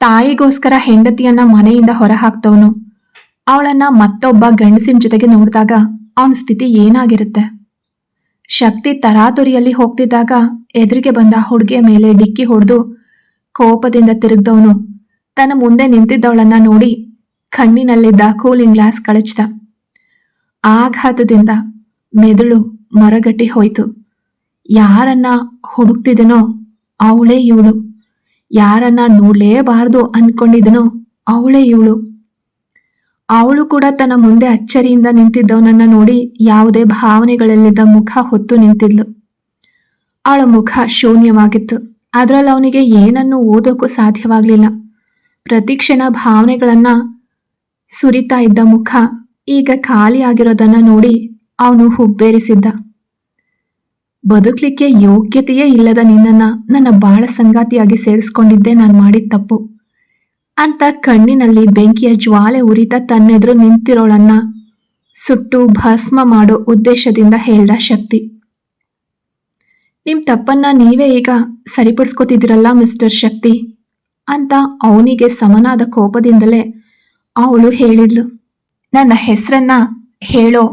ತಾಯಿಗೋಸ್ಕರ ಹೆಂಡತಿಯನ್ನ ಮನೆಯಿಂದ ಹೊರ ಹಾಕ್ತವನು ಅವಳನ್ನ ಮತ್ತೊಬ್ಬ ಗಂಡಸಿನ ಜೊತೆಗೆ ನೋಡಿದಾಗ ಅವನ ಸ್ಥಿತಿ ಏನಾಗಿರುತ್ತೆ. ಶಕ್ತಿ ತರಾತುರಿಯಲ್ಲಿ ಹೋಗ್ತಿದ್ದಾಗ ಎದುರಿಗೆ ಬಂದ ಹುಡುಗಿಯ ಮೇಲೆ ಡಿಕ್ಕಿ ಹೊಡೆದು ಕೋಪದಿಂದ ತಿರುಗ್ದವನು ತನ್ನ ಮುಂದೆ ನಿಂತಿದ್ದವಳನ್ನ ನೋಡಿ ಕಣ್ಣಿನಲ್ಲಿದ್ದ ಕೂಲಿಂಗ್ ಗ್ಲಾಸ್ ಕಳಚ್ದ. ಆಘಾತದಿಂದ ಮೆದುಳು ಮರಗಟ್ಟಿ ಹೋಯ್ತು. ಯಾರನ್ನ ಹುಡುಕ್ತಿದನೋ ಅವಳೇ ಇವಳು, ಯಾರನ್ನ ನೋಡ್ಲೇಬಾರ್ದು ಅನ್ಕೊಂಡಿದನೋ ಅವಳೇ ಇವಳು. ಅವಳು ಕೂಡ ತನ್ನ ಮುಂದೆ ಅಚ್ಚರಿಯಿಂದ ನಿಂತಿದ್ದವನನ್ನ ನೋಡಿ ಯಾವುದೇ ಭಾವನೆಗಳಲ್ಲಿದ್ದ ಮುಖ ಹೊತ್ತು ನಿಂತಿದ್ಲು. ಅವಳ ಮುಖ ಶೂನ್ಯವಾಗಿತ್ತು. ಅದರಲ್ಲಿ ಅವನಿಗೆ ಏನನ್ನು ಓದೋಕ್ಕೂ ಸಾಧ್ಯವಾಗಲಿಲ್ಲ. ಪ್ರತಿಕ್ಷಣ ಭಾವನೆಗಳನ್ನ ಸುರಿತಾ ಇದ್ದ ಮುಖ ಈಗ ಖಾಲಿಯಾಗಿರೋದನ್ನ ನೋಡಿ ಅವನು ಹುಬ್ಬೇರಿಸಿದ್ದ. ಬದುಕಲಿಕ್ಕೆ ಯೋಗ್ಯತೆಯೇ ಇಲ್ಲದ ನಿನ್ನನ್ನ ನನ್ನ ಬಾಳ ಸಂಗಾತಿಯಾಗಿ ಸೇರಿಸ್ಕೊಂಡಿದ್ದೆ ನಾನು ಮಾಡಿದ ತಪ್ಪು ಅಂತ ಕಣ್ಣಿನಲ್ಲಿ ಬೆಂಕಿಯ ಜ್ವಾಲೆ ಉರಿತ ತನ್ನೆದುರು ನಿಂತಿರೋಳನ್ನ ಸುಟ್ಟು ಭಸ್ಮ ಮಾಡೋ ಉದ್ದೇಶದಿಂದ ಹೇಳ್ದ ಶಕ್ತಿ. ನಿಮ್ ತಪ್ಪನ್ನ ನೀವೇ ಈಗ ಸರಿಪಡಿಸ್ಕೋತಿದ್ದೀರಲ್ಲ ಮಿಸ್ಟರ್ ಶಕ್ತಿ ಅಂತ ಅವನಿಗೆ ಸಮನಾದ ಕೋಪದಿಂದಲೇ ಅವಳು ಹೇಳಿದ್ಲು. ನನ್ನ ಹೆಸರನ್ನ ಹೇಳೋ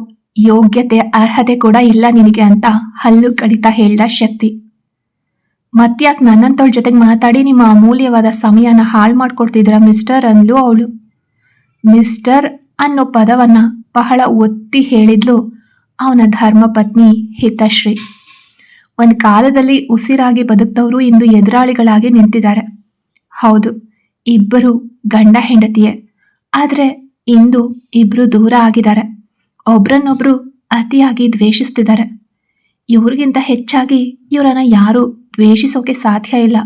ಯೋಗ್ಯತೆ ಅರ್ಹತೆ ಕೂಡ ಇಲ್ಲ ನಿನಗೆ ಅಂತ ಹಲ್ಲು ಕಡಿತಾ ಹೇಳ್ದ ಶಕ್ತಿ. ಮತ್ಯಾಕ್ ನನ್ನಂತವ್ರ ಜೊತೆಗೆ ಮಾತಾಡಿ ನಿಮ್ಮ ಅಮೂಲ್ಯವಾದ ಸಮಯನ ಹಾಳು ಮಾಡ್ಕೊಡ್ತಿದ್ರ ಮಿಸ್ಟರ್ ಅಂದ್ಲು ಅವಳು. ಮಿಸ್ಟರ್ ಅನ್ನೋ ಪದವನ್ನ ಬಹಳ ಒತ್ತಿ ಹೇಳಿದ್ಲು ಅವನ ಧರ್ಮಪತ್ನಿ ಹಿತಶ್ರೀ. ಒಂದು ಕಾಲದಲ್ಲಿ ಉಸಿರಾಗಿ ಬದುಕ್ತವರು ಇಂದು ಎದುರಾಳಿಗಳಾಗಿ ನಿಂತಿದ್ದಾರೆ. ಹೌದು, ಇಬ್ಬರು ಗಂಡ ಹೆಂಡತಿಯೇ, ಆದ್ರೆ ಇಂದು ಇಬ್ರು ದೂರ ಆಗಿದ್ದಾರೆ. ಒಬ್ರನ್ನೊಬ್ರು ಅತಿಯಾಗಿ ದ್ವೇಷಿಸ್ತಿದ್ದಾರೆ. ಇವ್ರಿಗಿಂತ ಹೆಚ್ಚಾಗಿ ಇವರನ್ನ ಯಾರು ದ್ವೇಷಿಸೋಕೆ ಸಾಧ್ಯ ಇಲ್ಲ.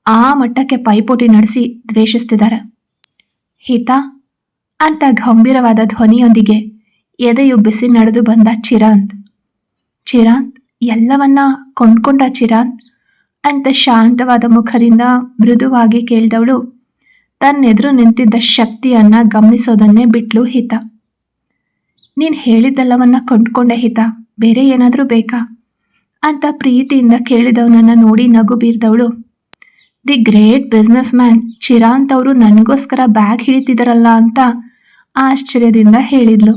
ಆ ಮಟ್ಟಕ್ಕೆ ಪೈಪೋಟಿ ನಡೆಸಿ ದ್ವೇಷಿಸ್ತಿದ್ದಾರೆ. ಹಿತ ಅಂತ ಗಂಭೀರವಾದ ಧ್ವನಿಯೊಂದಿಗೆ ಎದೆಯುಬ್ಬಿಸಿ ನಡೆದು ಬಂದ ಚಿರಾಂತ್. ಚಿರಾಂತ್, ಎಲ್ಲವನ್ನ ಕೊಂಡ್ಕೊಂಡ ಚಿರಾಂತ್ ಅಂತ ಶಾಂತವಾದ ಮುಖದಿಂದ ಮೃದುವಾಗಿ ಕೇಳಿದವಳು ತನ್ನೆದುರು ನಿಂತಿದ್ದ ಶಕ್ತಿಯನ್ನ ಗಮನಿಸೋದನ್ನೇ ಬಿಟ್ಲು ಹಿತ. ನೀನ್ ಹೇಳಿದ್ದೆಲ್ಲವನ್ನ ಕೊಂಡ್ಕೊಂಡೆ ಹಿತ, ಬೇರೆ ಏನಾದರೂ ಬೇಕಾ ಅಂತ ಪ್ರೀತಿಯಿಂದ ಕೇಳಿದವನನ್ನ ನೋಡಿ ನಗು ಬೀರ್ದವಳು, ದಿ ಗ್ರೇಟ್ ಬಿಸ್ನೆಸ್ ಮ್ಯಾನ್ ಚಿರಾಂತ್ ಅವರು ನನಗೋಸ್ಕರ ಬ್ಯಾಗ್ ಹಿಡಿತಿದಾರಲ್ಲ ಅಂತ ಆಶ್ಚರ್ಯದಿಂದ ಹೇಳಿದ್ಲು.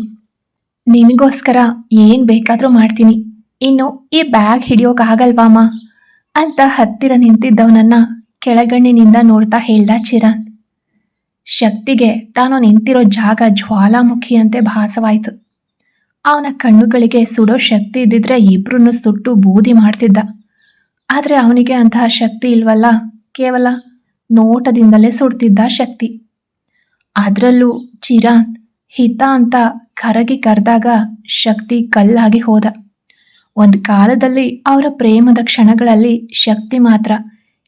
ನಿನಗೋಸ್ಕರ ಏನ್ ಬೇಕಾದ್ರೂ ಮಾಡ್ತೀನಿ, ಇನ್ನು ಈ ಬ್ಯಾಗ್ ಹಿಡಿಯೋಕಾಗಲ್ವಾಮ ಅಂತ ಹತ್ತಿರ ನಿಂತಿದ್ದವನನ್ನ ಕೆಳಗಣ್ಣಿನಿಂದ ನೋಡ್ತಾ ಹೇಳ್ದ ಚಿರಾಂತ್. ಶಕ್ತಿಗೆ ತಾನು ನಿಂತಿರೋ ಜಾಗ ಜ್ವಾಲಾಮುಖಿಯಂತೆ ಭಾಸವಾಯಿತು. ಅವನ ಕಣ್ಣುಗಳಿಗೆ ಸುಡೋ ಶಕ್ತಿ ಇದ್ದಿದ್ರೆ ಇಬ್ರನ್ನು ಸುಟ್ಟು ಬೂದಿ ಮಾಡ್ತಿದ್ದ. ಆದರೆ ಅವನಿಗೆ ಅಂತಹ ಶಕ್ತಿ ಇಲ್ವಲ್ಲ, ಕೇವಲ ನೋಟದಿಂದಲೇ ಸುಡ್ತಿದ್ದ ಶಕ್ತಿ. ಅದರಲ್ಲೂ ಚಿರಾಂತ್ ಹಿತ ಅಂತ ಕರಗಿ ಕರೆದಾಗ ಶಕ್ತಿ ಕಲ್ಲಾಗಿ ಹೋದ. ಒಂದು ಕಾಲದಲ್ಲಿ ಅವರ ಪ್ರೇಮದ ಕ್ಷಣಗಳಲ್ಲಿ ಶಕ್ತಿ ಮಾತ್ರ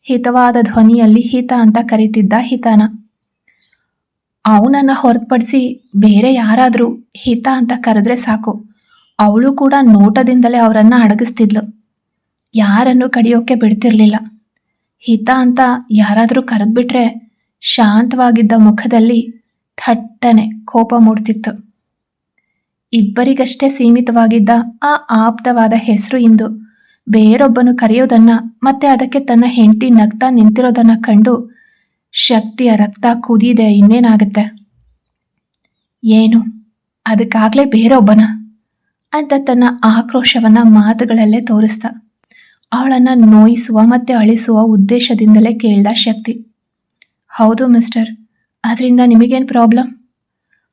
ಹಿತವಾದ ಧ್ವನಿಯಲ್ಲಿ ಹಿತ ಅಂತ ಕರೀತಿದ್ದ ಹಿತನ. ಅವನನ್ನ ಹೊರತುಪಡಿಸಿ ಬೇರೆ ಯಾರಾದರೂ ಹಿತ ಅಂತ ಕರೆದ್ರೆ ಸಾಕು, ಅವಳು ಕೂಡ ನೋಟದಿಂದಲೇ ಅವರನ್ನ ಅಡಗಿಸ್ತಿದ್ಲು. ಯಾರನ್ನು ಕಡಿಯೋಕೆ ಬಿಡ್ತಿರ್ಲಿಲ್ಲ. ಹಿತ ಅಂತ ಯಾರಾದರೂ ಕರೆದ್ಬಿಟ್ರೆ ಶಾಂತವಾಗಿದ್ದ ಮುಖದಲ್ಲಿ ಥಟ್ಟನೆ ಕೋಪ ಮೂಡ್ತಿತ್ತು. ಇಬ್ಬರಿಗಷ್ಟೇ ಸೀಮಿತವಾಗಿದ್ದ ಆ ಆಪ್ತವಾದ ಹೆಸರು ಇಂದು ಬೇರೊಬ್ಬನು ಕರೆಯೋದನ್ನ ಮತ್ತೆ ಅದಕ್ಕೆ ತನ್ನ ಹೆಂಡತಿ ನಗ್ತಾ ನಿಂತಿರೋದನ್ನ ಕಂಡು ಶಕ್ತಿಯ ರಕ್ತ ಕುದಿದೆ. ಇನ್ನೇನಾಗುತ್ತೆ, ಏನು ಅದಕ್ಕಾಗಲೇ ಬೇರೊಬ್ಬನ ಅಂತ ತನ್ನ ಆಕ್ರೋಶವನ್ನ ಮಾತುಗಳಲ್ಲೇ ತೋರಿಸ್ದ. ಅವಳನ್ನ ನೋಯಿಸುವ ಮತ್ತೆ ಅಳಿಸುವ ಉದ್ದೇಶದಿಂದಲೇ ಕೇಳ್ದ ಶಕ್ತಿ. ಹೌದು ಮಿಸ್ಟರ್, ಅದರಿಂದ ನಿಮಗೇನು ಪ್ರಾಬ್ಲಮ್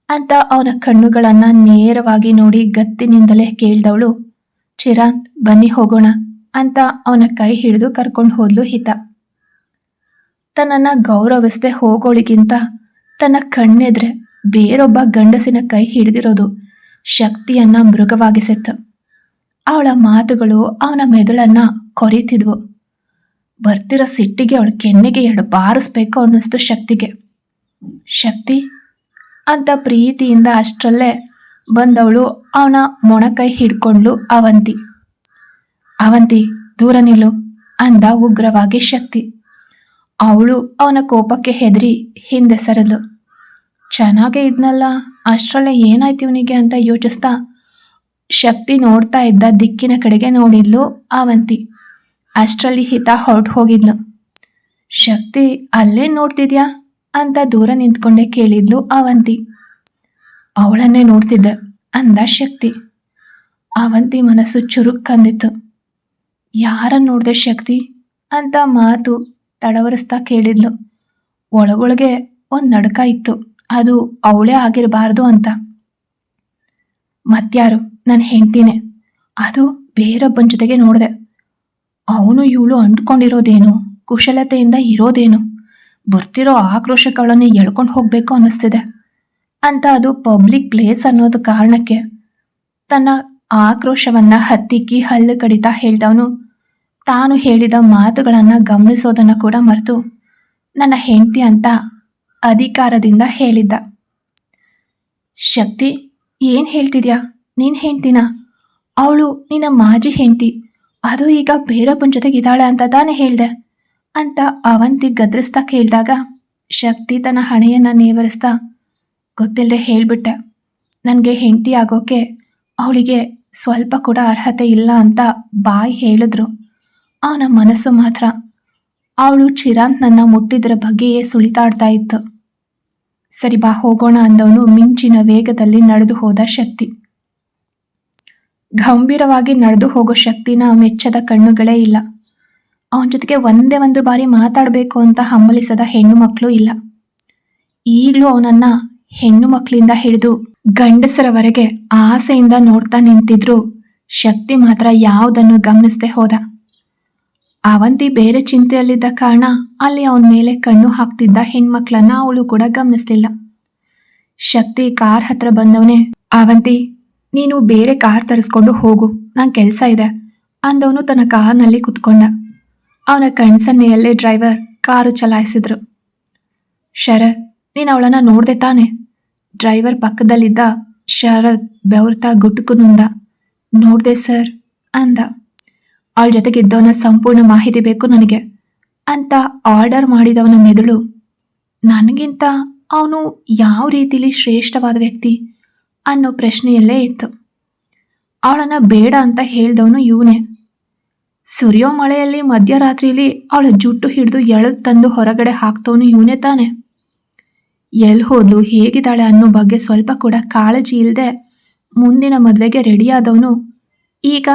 ಅಂತ ಅವನ ಕಣ್ಣುಗಳನ್ನ ನೇರವಾಗಿ ನೋಡಿ ಗತ್ತಿನಿಂದಲೇ ಕೇಳ್ದವಳು, ಚಿರಾಂತ್ ಬನ್ನಿ ಹೋಗೋಣ ಅಂತ ಅವನ ಕೈ ಹಿಡಿದು ಕರ್ಕೊಂಡು ಹೋದ್ಲು ಹಿತ. ತನ್ನನ್ನ ಗೌರವಿಸದೆ ಹೋಗೋಳಿಗಿಂತ ತನ್ನ ಕಣ್ಣೆದ್ರೆ ಬೇರೊಬ್ಬ ಗಂಡಸಿನ ಕೈ ಹಿಡಿದಿರೋದು ಶಕ್ತಿಯನ್ನ ಮೃಗವಾಗಿಸಿತ್ತು. ಅವಳ ಮಾತುಗಳು ಅವನ ಮೆದುಳನ್ನ ಕೊರಿತಿದ್ವು. ಬರ್ತಿರೋ ಸಿಟ್ಟಿಗೆ ಅವಳ ಕೆನ್ನೆಗೆ 2 ಬಾರಿಸ್ಬೇಕು ಅನ್ನಿಸ್ತು ಶಕ್ತಿಗೆ. ಶಕ್ತಿ ಅಂತ ಪ್ರೀತಿಯಿಂದ ಅಷ್ಟರಲ್ಲೇ ಬಂದವಳು ಅವನ ಮೊಣಕೈ ಹಿಡ್ಕೊಂಡ್ಲು ಅವಂತಿ. ಅವಂತಿ ದೂರ ನಿಲ್ಲು ಅಂದ ಉಗ್ರವಾಗಿ ಶಕ್ತಿ. ಅವಳು ಅವನ ಕೋಪಕ್ಕೆ ಹೆದರಿ ಹಿಂದೆ ಸರಿದ್ಲು. ಚೆನ್ನಾಗೇ ಇದ್ನಲ್ಲ, ಅಷ್ಟರಲ್ಲೇ ಏನಾಯ್ತು ಇವನಿಗೆ ಅಂತ ಯೋಚಿಸ್ತಾ ಶಕ್ತಿ ನೋಡ್ತಾ ಇದ್ದ ದಿಕ್ಕಿನ ಕಡೆಗೆ ನೋಡಿದ್ಲು ಅವಂತಿ. ಅಷ್ಟರಲ್ಲಿ ಹಿತ ಹೊರಟು ಹೋಗಿದ್ಲು. ಶಕ್ತಿ ಅಲ್ಲೇ ನೋಡ್ತಿದ್ಯಾ ಅಂತ ದೂರ ನಿಂತ್ಕೊಂಡೇ ಕೇಳಿದ್ಲು ಅವಂತಿ. ಅವಳನ್ನೇ ನೋಡ್ತಿದ್ದೆ ಅಂದ ಶಕ್ತಿ. ಅವಂತಿ ಮನಸ್ಸು ಚುರುಕ್ಕಂದಿತ್ತು. ಯಾರನ್ನ ನೋಡ್ದೆ ಶಕ್ತಿ ಅಂತ ಮಾತು ತಡವರಿಸ್ತಾ ಕೇಳಿದ್ಲು. ಒಳಗೊಳಗೆ ಒಂದು ನಡ್ಕ ಇತ್ತು, ಅದು ಅವಳೇ ಆಗಿರಬಾರ್ದು ಅಂತ. ಮತ್ಯಾರು? ನನ್ನ ಹೆಂಡ್ತಿನೇ, ಅದು ಬೇರೊಬ್ಬನ ಜೊತೆಗೆ ನೋಡಿದೆ. ಅವನು ಇವಳು ಅಂಟ್ಕೊಂಡಿರೋದೇನು, ಕುಶಲತೆಯಿಂದ ಇರೋದೇನು, ಬರ್ತಿರೋ ಆಕ್ರೋಶಗಳನ್ನು ಎಳ್ಕೊಂಡು ಹೋಗ್ಬೇಕು ಅನ್ನಿಸ್ತಿದೆ ಅಂತ. ಅದು ಪಬ್ಲಿಕ್ ಪ್ಲೇಸ್ ಅನ್ನೋದು ಕಾರಣಕ್ಕೆ ತನ್ನ ಆಕ್ರೋಶವನ್ನ ಹತ್ತಿಕ್ಕಿ ಹಲ್ಲು ಕಡಿತಾ ಹೇಳ್ದವನು ತಾನು ಹೇಳಿದ ಮಾತುಗಳನ್ನು ಗಮನಿಸೋದನ್ನು ಕೂಡ ಮರೆತು ನನ್ನ ಹೆಂಡ್ತಿ ಅಂತ ಅಧಿಕಾರದಿಂದ ಹೇಳಿದ್ದ. ಶಕ್ತಿ, ಏನು ಹೇಳ್ತಿದ್ಯಾ? ನೀನು ಹೆಂಡ್ತಿನ? ಅವಳು ನಿನ್ನ ಮಾಜಿ ಹೆಂಡ್ತಿ, ಅದು ಈಗ ಬೇರೊಬ್ಬನ ಜೊತೆಗಿದ್ದಾಳೆ ಅಂತ ತಾನೇ ಹೇಳಿದೆ ಅಂತ ಅವಂತಿ ಗದ್ರಿಸ್ತಾ ಕೇಳಿದಾಗ ಶಕ್ತಿ ತನ್ನ ಹಣೆಯನ್ನು ನೇವರಿಸ್ತಾ, ಗೊತ್ತಿಲ್ಲದೆ ಹೇಳಿಬಿಟ್ಟೆ. ನನಗೆ ಹೆಂಡ್ತಿ ಆಗೋಕೆ ಅವಳಿಗೆ ಸ್ವಲ್ಪ ಕೂಡ ಅರ್ಹತೆ ಇಲ್ಲ ಅಂತ ಬಾಯಿ ಹೇಳಿದ್ರು. ಅವನ ಮನಸ್ಸು ಮಾತ್ರ ಅವಳು ಚಿರಾಂತ್ನನ್ನು ಮುಟ್ಟಿದ್ರ ಬಗ್ಗೆಯೇ ಸುಳಿತಾಡ್ತಾ ಇತ್ತು. ಸರಿ ಬಾ ಹೋಗೋಣ ಅಂದವನು ಮಿಂಚಿನ ವೇಗದಲ್ಲಿ ನಡೆದು ಹೋದ ಶಕ್ತಿ. ಗಂಭೀರವಾಗಿ ನಡೆದು ಹೋಗೋ ಶಕ್ತಿನ ಮೆಚ್ಚದ ಕಣ್ಣುಗಳೇ ಇಲ್ಲ. ಅವನ ಜೊತೆಗೆ ಒಂದೇ ಒಂದು ಬಾರಿ ಮಾತಾಡಬೇಕು ಅಂತ ಹಮ್ಮಲಿಸದ ಹೆಣ್ಣು ಮಕ್ಕಳು ಇಲ್ಲ. ಈಗಲೂ ಅವನನ್ನ ಹೆಣ್ಣು ಮಕ್ಕಳಿಂದ ಹಿಡಿದು ಗಂಡಸರವರೆಗೆ ಆಸೆಯಿಂದ ನೋಡ್ತಾ ನಿಂತಿದ್ರು ಶಕ್ತಿ ಮಾತ್ರ ಯಾವುದನ್ನು ಗಮನಿಸದೆ ಹೋದ. ಅವಂತಿ ಬೇರೆ ಚಿಂತೆಯಲ್ಲಿದ್ದ ಕಾರಣ ಅಲ್ಲಿ ಅವನ ಮೇಲೆ ಕಣ್ಣು ಹಾಕ್ತಿದ್ದ ಹೆಣ್ಮಕ್ಳನ್ನ ಅವಳು ಕೂಡ ಗಮನಿಸ್ತಿಲ್ಲ. ಶಕ್ತಿ ಕಾರ್ ಹತ್ರ ಬಂದವನೇ, ಅವಂತಿ ನೀನು ಬೇರೆ ಕಾರ್ ತರಿಸ್ಕೊಂಡು ಹೋಗು, ನಂಗೆ ಕೆಲಸ ಇದೆ ಅಂದವನು ತನ್ನ ಕಾರ್ನಲ್ಲಿ ಕುತ್ಕೊಂಡ. ಅವನ ಕಣ್ಸನ್ನೆಯಲ್ಲೇ ಡ್ರೈವರ್ ಕಾರು ಚಲಾಯಿಸಿದ್ರು. ಶರತ್, ನೀನು ಅವಳನ್ನ ನೋಡ್ದೆ ತಾನೆ? ಡ್ರೈವರ್ ಪಕ್ಕದಲ್ಲಿದ್ದ ಶರತ್ ಬೆವರ್ತಾ ಗುಟುಕುನುಂದ. ನೋಡ್ದೆ ಸರ್ ಅಂದ. ಅವಳ ಜೊತೆಗಿದ್ದವನ ಸಂಪೂರ್ಣ ಮಾಹಿತಿ ಬೇಕು ನನಗೆ ಅಂತ ಆರ್ಡರ್ ಮಾಡಿದವನ ಮೆದುಳು ನನಗಿಂತ ಅವನು ಯಾವ ರೀತಿಲಿ ಶ್ರೇಷ್ಠವಾದ ವ್ಯಕ್ತಿ ಅನ್ನೋ ಪ್ರಶ್ನೆಯಲ್ಲೇ ಇತ್ತು. ಅವಳನ್ನು ಬೇಡ ಅಂತ ಹೇಳ್ದವನು ಇವನೇ. ಸುರಿಯೋ ಮಳೆಯಲ್ಲಿ ಮಧ್ಯರಾತ್ರಿಲಿ ಅವಳ ಜುಟ್ಟು ಹಿಡಿದು ಎಳೆದು ತಂದು ಹೊರಗಡೆ ಹಾಕ್ತವನು ಇವನೇ ತಾನೆ. ಎಲ್ಲಿ ಹೋದ್ಲು, ಹೇಗಿದ್ದಾಳೆ ಅನ್ನೋ ಬಗ್ಗೆ ಸ್ವಲ್ಪ ಕೂಡ ಕಾಳಜಿ ಇಲ್ಲದೆ ಮುಂದಿನ ಮದುವೆಗೆ ರೆಡಿಯಾದವನು ಈಗ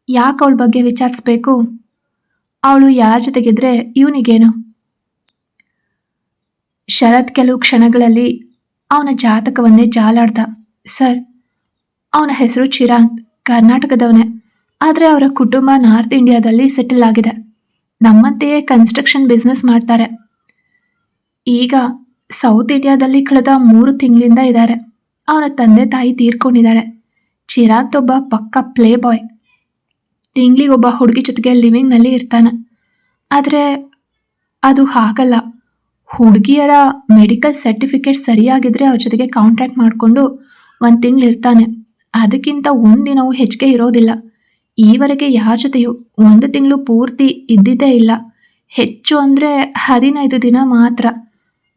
ಯಾಕೆ ಅವಳ ಬಗ್ಗೆ ವಿಚಾರಿಸ್ಬೇಕು? ಅವಳು ಯಾರ ಜೊತೆಗಿದ್ರೆ ಇವನಿಗೇನು? ಶರತ್ ಕೆಲವು ಕ್ಷಣಗಳಲ್ಲಿ ಅವನ ಜಾತಕವನ್ನೇ ಜಾಲಾಡ್ದ. ಸರ್, ಅವನ ಹೆಸರು ಚಿರಾಂತ್, ಕರ್ನಾಟಕದವನೇ, ಆದರೆ ಅವರ ಕುಟುಂಬ ನಾರ್ತ್ ಇಂಡಿಯಾದಲ್ಲಿ ಸೆಟಲ್ ಆಗಿದೆ. ನಮ್ಮಂತೆಯೇ ಕನ್ಸ್ಟ್ರಕ್ಷನ್ ಬಿಸ್ನೆಸ್ ಮಾಡ್ತಾರೆ. ಈಗ ಸೌತ್ ಇಂಡಿಯಾದಲ್ಲಿ ಕಳೆದ 3 ತಿಂಗಳಿಂದ ಇದ್ದಾರೆ. ಅವನ ತಂದೆ ತಾಯಿ ತೀರ್ಕೊಂಡಿದ್ದಾರೆ. ಚಿರಾಂತ್ ಒಬ್ಬ ಪಕ್ಕ ಪ್ಲೇ ಬಾಯ್. ತಿಂಗಳಿಗೊಬ್ಬ ಹುಡುಗಿ ಜೊತೆಗೆ ಲಿವಿಂಗ್ನಲ್ಲಿ ಇರ್ತಾನೆ. ಆದರೆ ಅದು ಹಾಗಲ್ಲ. ಹುಡುಗಿಯರ ಮೆಡಿಕಲ್ ಸರ್ಟಿಫಿಕೇಟ್ ಸರಿಯಾಗಿದ್ದರೆ ಅವ್ರ ಜೊತೆಗೆ ಕಾಂಟ್ಯಾಕ್ಟ್ ಮಾಡಿಕೊಂಡು 1 ತಿಂಗಳು ಇರ್ತಾನೆ. ಅದಕ್ಕಿಂತ ಒಂದಿನವೂ ಹೆಚ್ಚಿಗೆ ಇರೋದಿಲ್ಲ. ಈವರೆಗೆ ಯಾರ ಜೊತೆಯೂ 1 ತಿಂಗಳು ಪೂರ್ತಿ ಇದ್ದಿದ್ದೇ ಇಲ್ಲ. ಹೆಚ್ಚು ಅಂದರೆ 15 ದಿನ ಮಾತ್ರ.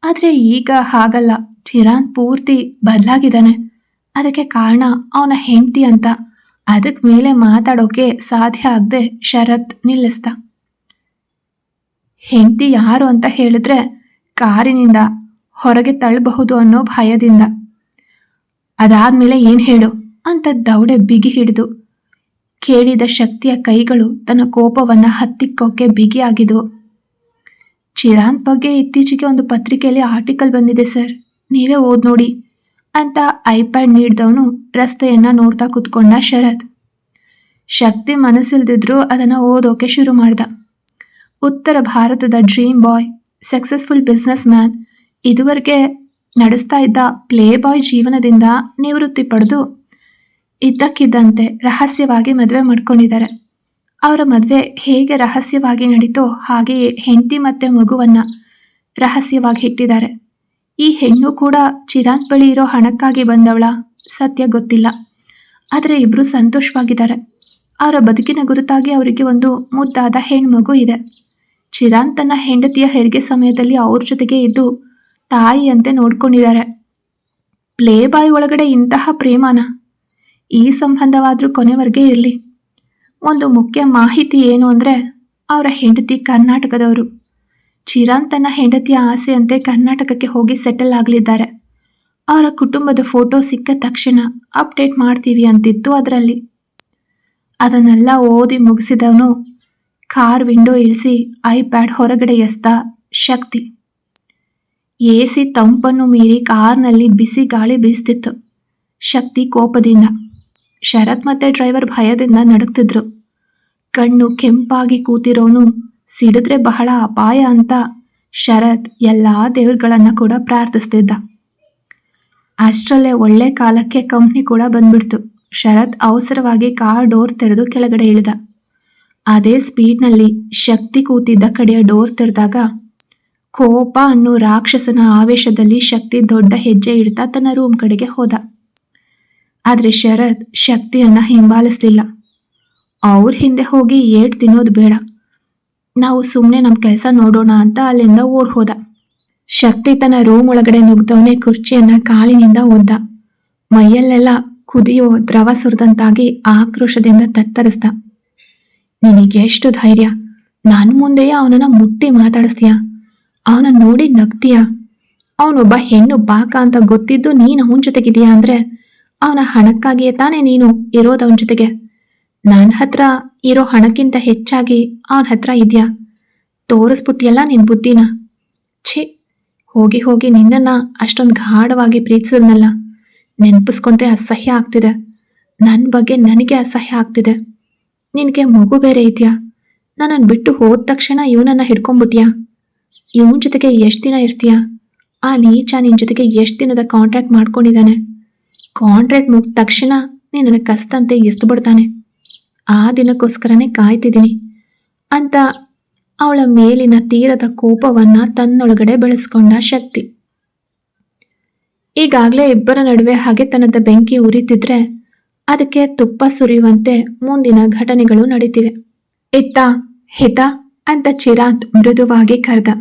ಆದರೆ ಈಗ ಹಾಗಲ್ಲ. ಚಿರಾಂತ್ ಪೂರ್ತಿ ಬದಲಾಗಿದ್ದಾನೆ. ಅದಕ್ಕೆ ಕಾರಣ ಅವನ ಹೆಂಡತಿ ಅಂತ. ಅದಕ್ಕೆ ಮೇಲೆ ಮಾತಾಡೋಕೆ ಸಾಧ್ಯ ಆಗದೆ ಶರತ್ ನಿಲ್ಲಿಸ್ದ. ಹೆಂಡತಿ ಯಾರು ಅಂತ ಹೇಳಿದ್ರೆ ಕಾರಿನಿಂದ ಹೊರಗೆ ತಳ್ಳಬಹುದು ಅನ್ನೋ ಭಯದಿಂದ. ಅದಾದ್ಮೇಲೆ ಏನು ಹೇಳು ಅಂತ ದೌಡೆ ಬಿಗಿ ಹಿಡಿದು ಕೇಳಿದ ಶಕ್ತಿಯ ಕೈಗಳು ತನ್ನ ಕೋಪವನ್ನು ಹತ್ತಿಕ್ಕೋಕೆ ಬಿಗಿಯಾಗಿದ್ವು. ಚಿರಾಂತ್ ಬಗ್ಗೆ ಇತ್ತೀಚೆಗೆ ಒಂದು ಪತ್ರಿಕೆಯಲ್ಲಿ ಆರ್ಟಿಕಲ್ ಬಂದಿದೆ ಸರ್, ನೀವೇ ಓದ್ ನೋಡಿ ಅಂತ ಐಪ್ಯಾಡ್ ನೀಡಿದವನು ರಸ್ತೆಯನ್ನು ನೋಡ್ತಾ ಕೂತ್ಕೊಂಡ ಶರತ್. ಶಕ್ತಿ ಮನಸ್ಸಿಲ್ದಿದ್ರು ಅದನ್ನು ಓದೋಕೆ ಶುರು ಮಾಡ್ದ. ಉತ್ತರ ಭಾರತದ dream boy, successful business man, ಇದುವರೆಗೆ ನಡೆಸ್ತಾ ಇದ್ದ ಪ್ಲೇ ಬಾಯ್ ಜೀವನದಿಂದ ನಿವೃತ್ತಿ ಪಡೆದು ಇದ್ದಕ್ಕಿದ್ದಂತೆ ರಹಸ್ಯವಾಗಿ ಮದುವೆ ಮಾಡ್ಕೊಂಡಿದ್ದಾರೆ. ಅವರ ಮದುವೆ ಹೇಗೆ ರಹಸ್ಯವಾಗಿ ನಡೀತೋ ಹಾಗೆಯೇ ಹೆಂಡತಿ ಮತ್ತು ಮಗುವನ್ನು ರಹಸ್ಯವಾಗಿ ಇಟ್ಟಿದ್ದಾರೆ. ಈ ಹೆಣ್ಣು ಕೂಡ ಚಿರಾಂತ್ ಬಳಿ ಇರೋ ಹಣಕ್ಕಾಗಿ ಬಂದವಳ ಸತ್ಯ ಗೊತ್ತಿಲ್ಲ. ಆದರೆ ಇಬ್ಬರು ಸಂತೋಷವಾಗಿದ್ದಾರೆ. ಅವರ ಬದುಕಿನ ಗುರುತಾಗಿ ಅವರಿಗೆ ಒಂದು ಮುದ್ದಾದ ಹೆಣ್ಮಗು ಇದೆ. ಚಿರಾಂತ್ ತನ್ನ ಹೆಂಡತಿಯ ಹೆರಿಗೆ ಸಮಯದಲ್ಲಿ ಅವ್ರ ಜೊತೆಗೆ ಇದ್ದು ತಾಯಿಯಂತೆ ನೋಡ್ಕೊಂಡಿದ್ದಾರೆ. ಪ್ಲೇ ಬಾಯ್ ಒಳಗಡೆ ಇಂತಹ ಪ್ರೇಮನ? ಈ ಸಂಬಂಧವಾದರೂ ಕೊನೆವರೆಗೆ ಇರಲಿ. ಒಂದು ಮುಖ್ಯ ಮಾಹಿತಿ ಏನು ಅಂದರೆ ಅವರ ಹೆಂಡತಿ ಕರ್ನಾಟಕದವರು. ಚಿರಾನ್ ತನ್ನ ಹೆಂಡತಿಯ ಆಸೆಯಂತೆ ಕರ್ನಾಟಕಕ್ಕೆ ಹೋಗಿ ಸೆಟಲ್ ಆಗಲಿದ್ದಾರೆ. ಅವರ ಕುಟುಂಬದ ಫೋಟೋ ಸಿಕ್ಕ ತಕ್ಷಣ ಅಪ್ಡೇಟ್ ಮಾಡ್ತೀವಿ ಅಂತಿತ್ತು ಅದರಲ್ಲಿ. ಅದನ್ನೆಲ್ಲ ಓದಿ ಮುಗಿಸಿದವನು ಕಾರ್ ವಿಂಡೋ ಇಳಿಸಿ ಐಪ್ಯಾಡ್ ಹೊರಗಡೆ ಎಸ್ದ ಶಕ್ತಿ. ಎಸಿ ತಂಪನ್ನು ಮೀರಿ ಕಾರ್ನಲ್ಲಿ ಬಿಸಿ ಗಾಳಿ ಬೀಸ್ತಿತ್ತು. ಶಕ್ತಿ ಕೋಪದಿಂದ, ಶರತ್ ಮತ್ತೆ ಡ್ರೈವರ್ ಭಯದಿಂದ ನಡುಗ್ತಿದ್ರು. ಕಣ್ಣು ಕೆಂಪಾಗಿ ಕೂತಿರೋನು ಸಿಡಿದ್ರೆ ಬಹಳ ಅಪಾಯ ಅಂತ ಶರತ್ ಎಲ್ಲ ದೇವರುಗಳನ್ನ ಕೂಡ ಪ್ರಾರ್ಥಿಸ್ತಿದ್ದ. ಅಷ್ಟರಲ್ಲೇ ಒಳ್ಳೆ ಕಾಲಕ್ಕೆ ಕಂಪ್ನಿ ಕೂಡ ಬಂದ್ಬಿಡ್ತು. ಶರತ್ ಅವಸರವಾಗಿ ಕಾರ್ ಡೋರ್ ತೆರೆದು ಕೆಳಗಡೆ ಇಳಿದ. ಅದೇ ಸ್ಪೀಡ್ನಲ್ಲಿ ಶಕ್ತಿ ಕೂತಿದ್ದ ಕಡೆಯ ಡೋರ್ ತೆರೆದಾಗ ಕೋಪ ಅನ್ನೋ ರಾಕ್ಷಸನ ಆವೇಶದಲ್ಲಿ ಶಕ್ತಿ ದೊಡ್ಡ ಹೆಜ್ಜೆ ಇಡ್ತಾ ತನ್ನ ರೂಮ್ ಕಡೆಗೆ ಹೋದ. ಆದರೆ ಶರತ್ ಶಕ್ತಿಯನ್ನ ಹಿಂಬಾಲಿಸ್ಲಿಲ್ಲ. ಅವ್ರ ಹಿಂದೆ ಹೋಗಿ ಏಟ್ ತಿನ್ನೋದು ಬೇಡ, ನಾವು ಸುಮ್ಮನೆ ನಮ್ಮ ಕೆಲಸ ನೋಡೋಣ ಅಂತ ಅಲ್ಲಿಂದ ಓಡ್ ಹೋದ. ಶಕ್ತಿ ತನ್ನ ರೂಮ್ ಒಳಗಡೆ ನುಗ್ದವನೇ ಕುರ್ಚಿಯನ್ನ ಕಾಲಿನಿಂದ ಒದ್ದ. ಮೈಯಲ್ಲೆಲ್ಲ ಕುದಿಯೋ ದ್ರವ ಸುರಿದಂತಾಗಿ ಆಕ್ರೋಶದಿಂದ ತತ್ತರಿಸ್ದ. ನಿನಗೆಷ್ಟು ಧೈರ್ಯ, ನನ್ನ ಮುಂದೆಯೇ ಅವನನ್ನ ಮುಟ್ಟಿ ಮಾತಾಡಿಸ್ತೀಯ, ಅವನ ನೋಡಿ ನಗ್ತೀಯ. ಅವನೊಬ್ಬ ಹೆಣ್ಣು ಬಾಕ ಅಂತ ಗೊತ್ತಿದ್ದು ನೀನು ಅವನ ಜೊತೆಗಿದೀಯ ಅಂದ್ರೆ ಅವನ ಹಣಕ್ಕಾಗಿಯೇ ತಾನೇ ನೀನು ಇರೋದವನ ಜೊತೆಗೆ. ನನ್ನ ಹತ್ರ ಇರೋ ಹಣಕ್ಕಿಂತ ಹೆಚ್ಚಾಗಿ ಅವನ ಹತ್ರ ಇದೆಯಾ? ತೋರಿಸ್ಬಿಟ್ಟಿಯಲ್ಲ ನಿನ್ ಬುದ್ಧಿನ. ಛೇ, ಹೋಗಿ ಹೋಗಿ ನಿನ್ನನ್ನು ಅಷ್ಟೊಂದು ಗಾಢವಾಗಿ ಪ್ರೀತಿಸಿದ್ನಲ್ಲ, ನೆನಪಿಸ್ಕೊಂಡ್ರೆ ಅಸಹ್ಯ ಆಗ್ತಿದೆ. ನನ್ನ ಬಗ್ಗೆ ನನಗೆ ಅಸಹ್ಯ ಆಗ್ತಿದೆ. ನಿನಗೆ ಮಗು ಬೇರೆ ಇದೆಯಾ? ನನ್ನನ್ನು ಬಿಟ್ಟು ಹೋದ ತಕ್ಷಣ ಇವನನ್ನು ಹಿಡ್ಕೊಂಡ್ಬಿಟ್ಯಾ? ಇವನ ಜೊತೆಗೆ ಎಷ್ಟು ದಿನ ಇರ್ತೀಯ? ಆ ನೀಚ ನಿನ್ನ ಜೊತೆಗೆ ಎಷ್ಟು ದಿನದ ಕಾಂಟ್ರಾಕ್ಟ್ ಮಾಡ್ಕೊಂಡಿದ್ದಾನೆ? ಕಾಂಟ್ರಾಕ್ಟ್ ಮುಗಿದ ತಕ್ಷಣ ನಿನ್ನನ್ನು ಕಸ್ತಂತೆ ಎಸ್ದು ಬಿಡ್ತಾನೆ. ಆ ದಿನಕ್ಕೋಸ್ಕರನೇ ಕಾಯ್ತಿದ್ದೀನಿ ಅಂತ ಅವಳ ಮೇಲಿನ ತೀರದ ಕೋಪವನ್ನ ತನ್ನೊಳಗಡೆ ಬೆಳೆಸ್ಕೊಂಡ ಶಕ್ತಿ. ಈಗಾಗಲೇ ಇಬ್ಬರ ನಡುವೆ ಹಗೆತನದ ಬೆಂಕಿ ಉರಿತಿದ್ರೆ ಅದಕ್ಕೆ ತುಪ್ಪ ಸುರಿಯುವಂತೆ ಮುಂದಿನ ಘಟನೆಗಳು ನಡೀತಿವೆ. ಇತ್ತ ಹಿತ ಅಂತ ಚಿರಾಂತ್ ಮೃದುವಾಗಿ ಕರೆದ.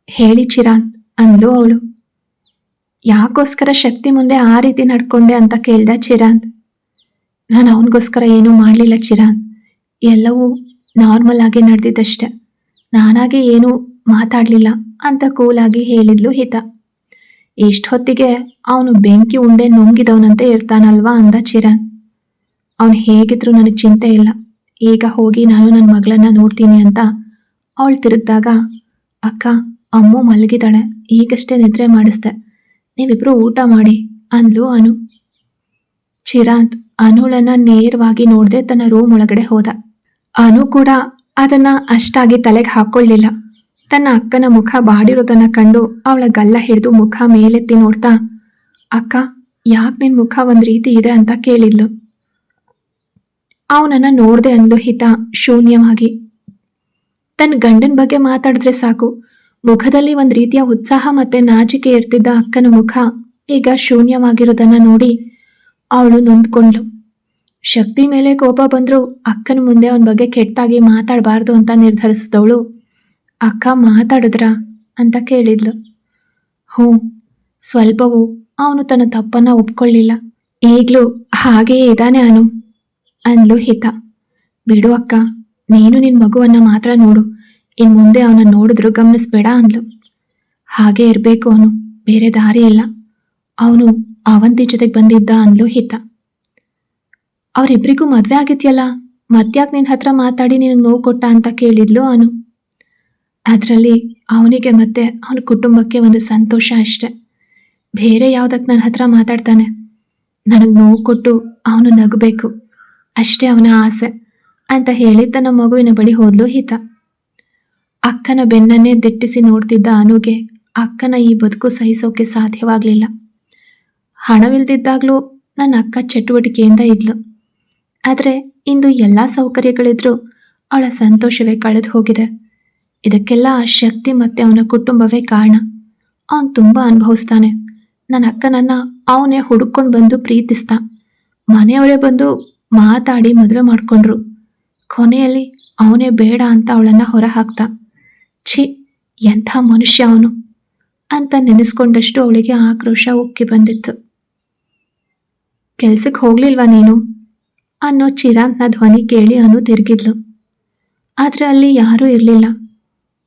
ಹೇಳಿ ಚಿರಾಂತ್ ಅಂದ್ಲು ಅವಳು. ಯಾಕೋಸ್ಕರ ಶಕ್ತಿ ಮುಂದೆ ಆ ರೀತಿ ನಡ್ಕೊಂಡೆ ಅಂತ ಕೇಳ್ದ ಚಿರಾಂತ್. ನಾನು ಅವನಿಗೋಸ್ಕರ ಏನೂ ಮಾಡಲಿಲ್ಲ ಚಿರಾಂತ್, ಎಲ್ಲವೂ ನಾರ್ಮಲ್ ಆಗಿ ನಡೆದಿದ್ದಷ್ಟೆ, ನಾನಾಗಿ ಏನೂ ಮಾತಾಡಲಿಲ್ಲ ಅಂತ ಕೂಲಾಗಿ ಹೇಳಿದ್ಲು ಹಿತ. ಇಷ್ಟು ಹೊತ್ತಿಗೆ ಅವನು ಬೆಂಕಿ ಉಂಡೆ ನುಂಗಿದವನಂತೆ ಇರ್ತಾನಲ್ವಾ ಅಂದ ಚಿರಾಂತ್. ಅವನು ಹೇಗಿದ್ರು ನನಗೆ ಚಿಂತೆ ಇಲ್ಲ, ಈಗ ಹೋಗಿ ನಾನು ನನ್ನ ಮಗಳನ್ನ ನೋಡ್ತೀನಿ ಅಂತ ಅವಳು ತಿರುಗಿದಾಗ, ಅಕ್ಕ ಅಮ್ಮು ಮಲಗಿದಾಳೆ, ಈಗಷ್ಟೇ ನಿದ್ರೆ ಮಾಡಿಸ್ದೆ, ನೀವಿಬ್ರು ಊಟ ಮಾಡಿ ಅಂದ್ಲು ಅನು. ಚಿರಾಂತ್ ಅನುಳನ್ನ ನೇರವಾಗಿ ನೋಡದೆ ತನ್ನ ರೂಮ್ ಒಳಗಡೆ ಹೋದ. ಅನು ಕೂಡ ಅದನ್ನ ಅಷ್ಟಾಗಿ ತಲೆಗೆ ಹಾಕೊಳ್ಳಿಲ್ಲ. ತನ್ನ ಅಕ್ಕನ ಮುಖ ಬಾಡಿರೋದನ್ನ ಕಂಡು ಅವಳ ಗಲ್ಲ ಹಿಡಿದು ಮುಖ ಮೇಲೆತ್ತಿ ನೋಡ್ತಾ, ಅಕ್ಕ ಯಾಕೆ ನಿನ್ ಮುಖ ಒಂದ್ ರೀತಿ ಇದೆ ಅಂತ ಕೇಳಿದ್ಲು. ಅವನನ್ನ ನೋಡ್ದೆ ಅಂದ್ಲು ಹಿತ ಶೂನ್ಯವಾಗಿ. ತನ್ನ ಗಂಡನ ಬಗ್ಗೆ ಮಾತಾಡಿದ್ರೆ ಸಾಕು, ಮುಖದಲ್ಲಿ ಒಂದ್ ರೀತಿಯ ಉತ್ಸಾಹ ಮತ್ತೆ ನಾಚಿಕೆ ಇರ್ತಿದ್ದ ಅಕ್ಕನ ಮುಖ ಈಗ ಶೂನ್ಯವಾಗಿರೋದನ್ನ ನೋಡಿ ಅವಳು ನೊಂದ್ಕೊಂಡ್ಲು. ಶಕ್ತಿ ಮೇಲೆ ಕೋಪ ಬಂದ್ರು ಅಕ್ಕನ ಮುಂದೆ ಅವನ ಬಗ್ಗೆ ಕೆಟ್ಟಾಗಿ ಮಾತಾಡಬಾರ್ದು ಅಂತ ನಿರ್ಧರಿಸಿದವಳು, ಅಕ್ಕ ಮಾತಾಡಿದ್ರಾ ಅಂತ ಕೇಳಿದ್ಲು. ಹ್ಞೂ, ಸ್ವಲ್ಪವೂ ಅವನು ತನ್ನ ತಪ್ಪನ್ನ ಒಪ್ಕೊಳ್ಳಿಲ್ಲ. ಈಗಲೂ ಹಾಗೆಯೇ ಇದ್ದಾನೆ ಅನು ಅಂದ್ಲು ಹಿತ. ಬಿಡು ಅಕ್ಕ, ನೀನು ನಿನ್ನ ಮಗುವನ್ನ ಮಾತ್ರ ನೋಡು, ಇನ್ನು ಮುಂದೆ ಅವನ ನೋಡಿದ್ರು ಗಮನಿಸ್ಬೇಡ ಅಂದ್ಲು. ಹಾಗೆ ಇರಬೇಕು ಅವನು, ಬೇರೆ ದಾರಿ ಇಲ್ಲ, ಅವನು ಅವಂತಿ ಜೊತೆಗೆ ಬಂದಿದ್ದ ಅಂದ್ಲು ಹಿತ. ಅವರಿಬ್ಬರಿಗೂ ಮದುವೆ ಆಗಿದ್ಯಲ್ಲ, ಮತ್ಯಾಕೆ ನಿನ್ನ ಹತ್ರ ಮಾತಾಡಿ ನಿನಗೆ ನೋವು ಕೊಟ್ಟ ಅಂತ ಕೇಳಿದ್ಲು ಅನು. ಅದರಲ್ಲಿ ಅವನಿಗೆ ಮತ್ತೆ ಅವನ ಕುಟುಂಬಕ್ಕೆ ಒಂದು ಸಂತೋಷ ಅಷ್ಟೆ, ಬೇರೆ ಯಾವುದಕ್ಕೆ ನನ್ನ ಹತ್ರ ಮಾತಾಡ್ತಾನೆ? ನನಗೆ ನೋವು ಕೊಟ್ಟು ಅವನು ನಗಬೇಕು ಅಷ್ಟೇ ಅವನ ಆಸೆ ಅಂತ ಹೇಳಿ ತನ್ನ ಮಗುವಿನ ಬಳಿ ಹೋದ್ಲು ಹಿತ. ಅಕ್ಕನ ಬೆನ್ನನ್ನೇ ದಿಟ್ಟಿಸಿ ನೋಡ್ತಿದ್ದ ಅನುಗೆ ಅಕ್ಕನ ಈ ಬದುಕು ಸಹಿಸೋಕೆ ಸಾಧ್ಯವಾಗಲಿಲ್ಲ. ಹಣವಿಲ್ದಿದ್ದಾಗಲೂ ನನ್ನ ಅಕ್ಕ ಚಟುವಟಿಕೆಯಿಂದ ಇದ್ಲು, ಆದರೆ ಇಂದು ಎಲ್ಲ ಸೌಕರ್ಯಗಳಿದ್ರೂ ಅವಳ ಸಂತೋಷವೇ ಕಳೆದು ಹೋಗಿದೆ. ಇದಕ್ಕೆಲ್ಲ ಶಕ್ತಿ ಮತ್ತೆ ಅವನ ಕುಟುಂಬವೇ ಕಾರಣ. ಅವನು ತುಂಬ ಅನುಭವಿಸ್ತಾನೆ. ನನ್ನ ಅಕ್ಕನನ್ನು ಅವನೇ ಹುಡುಕೊಂಡು ಬಂದು ಪ್ರೀತಿಸ್ತ, ಮನೆಯವರೇ ಬಂದು ಮಾತಾಡಿ ಮದುವೆ ಮಾಡಿಕೊಂಡ್ರು. ಕೊನೆಯಲ್ಲಿ ಅವನೇ ಬೇಡ ಅಂತ ಅವಳನ್ನು ಹೊರ ಹಾಕ್ತ. ಛೀ, ಎಂಥ ಮನುಷ್ಯ ಅವನು ಅಂತ ನೆನೆಸ್ಕೊಂಡಷ್ಟು ಅವಳಿಗೆ ಆಕ್ರೋಶ ಉಕ್ಕಿ ಬಂದಿತ್ತು. ಕೆಲ್ಸಕ್ಕೆ ಹೋಗ್ಲಿಲ್ವಾ ನೀನು ಅನ್ನೋ ಚಿರಾಂತ್ನ ಧ್ವನಿ ಕೇಳಿ ಅನು ತಿರುಗಿದ್ಲು. ಆದರೆ ಅಲ್ಲಿ ಯಾರೂ ಇರಲಿಲ್ಲ.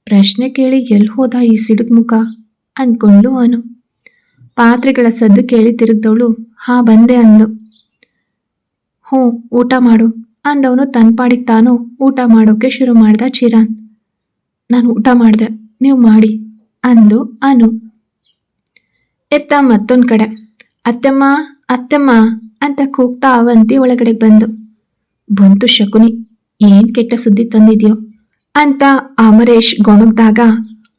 ಪ್ರಶ್ನೆ ಕೇಳಿ ಎಲ್ಲಿ ಹೋದ ಈ ಸಿಡುಕ್ ಮುಖ ಅಂದ್ಕೊಂಡ್ಲು ಅನು. ಪಾತ್ರೆಗಳ ಸದ್ದು ಕೇಳಿ ತಿರುಗ್ದವಳು ಹಾ ಬಂದೆ ಅಂದ್ಲು. ಹ್ಞೂ ಊಟ ಮಾಡು ಅಂದವನು ತನ್ಪಾಡಿಗೆ ತಾನು ಊಟ ಮಾಡೋಕೆ ಶುರು ಮಾಡ್ದ ಚಿರಾನ್. ನಾನು ಊಟ ಮಾಡಿದೆ, ನೀವು ಮಾಡಿ ಅಂದ್ಲು ಅನು. ಎತ್ತ ಮತ್ತೊಂದು ಕಡೆ ಅತ್ತೆಮ್ಮ ಅತ್ತೆಮ್ಮ ಅಂತ ಕೂಗ್ತಾ ಅವಂತಿ ಒಳಗಡೆಗೆ ಬಂತು ಶಕುನಿ. ಏನ್ ಕೆಟ್ಟ ಸುದ್ದಿ ತಂದಿದ್ಯೋ ಅಂತ ಅಮರೇಶ್ ಗೊಣಗ್ದಾಗ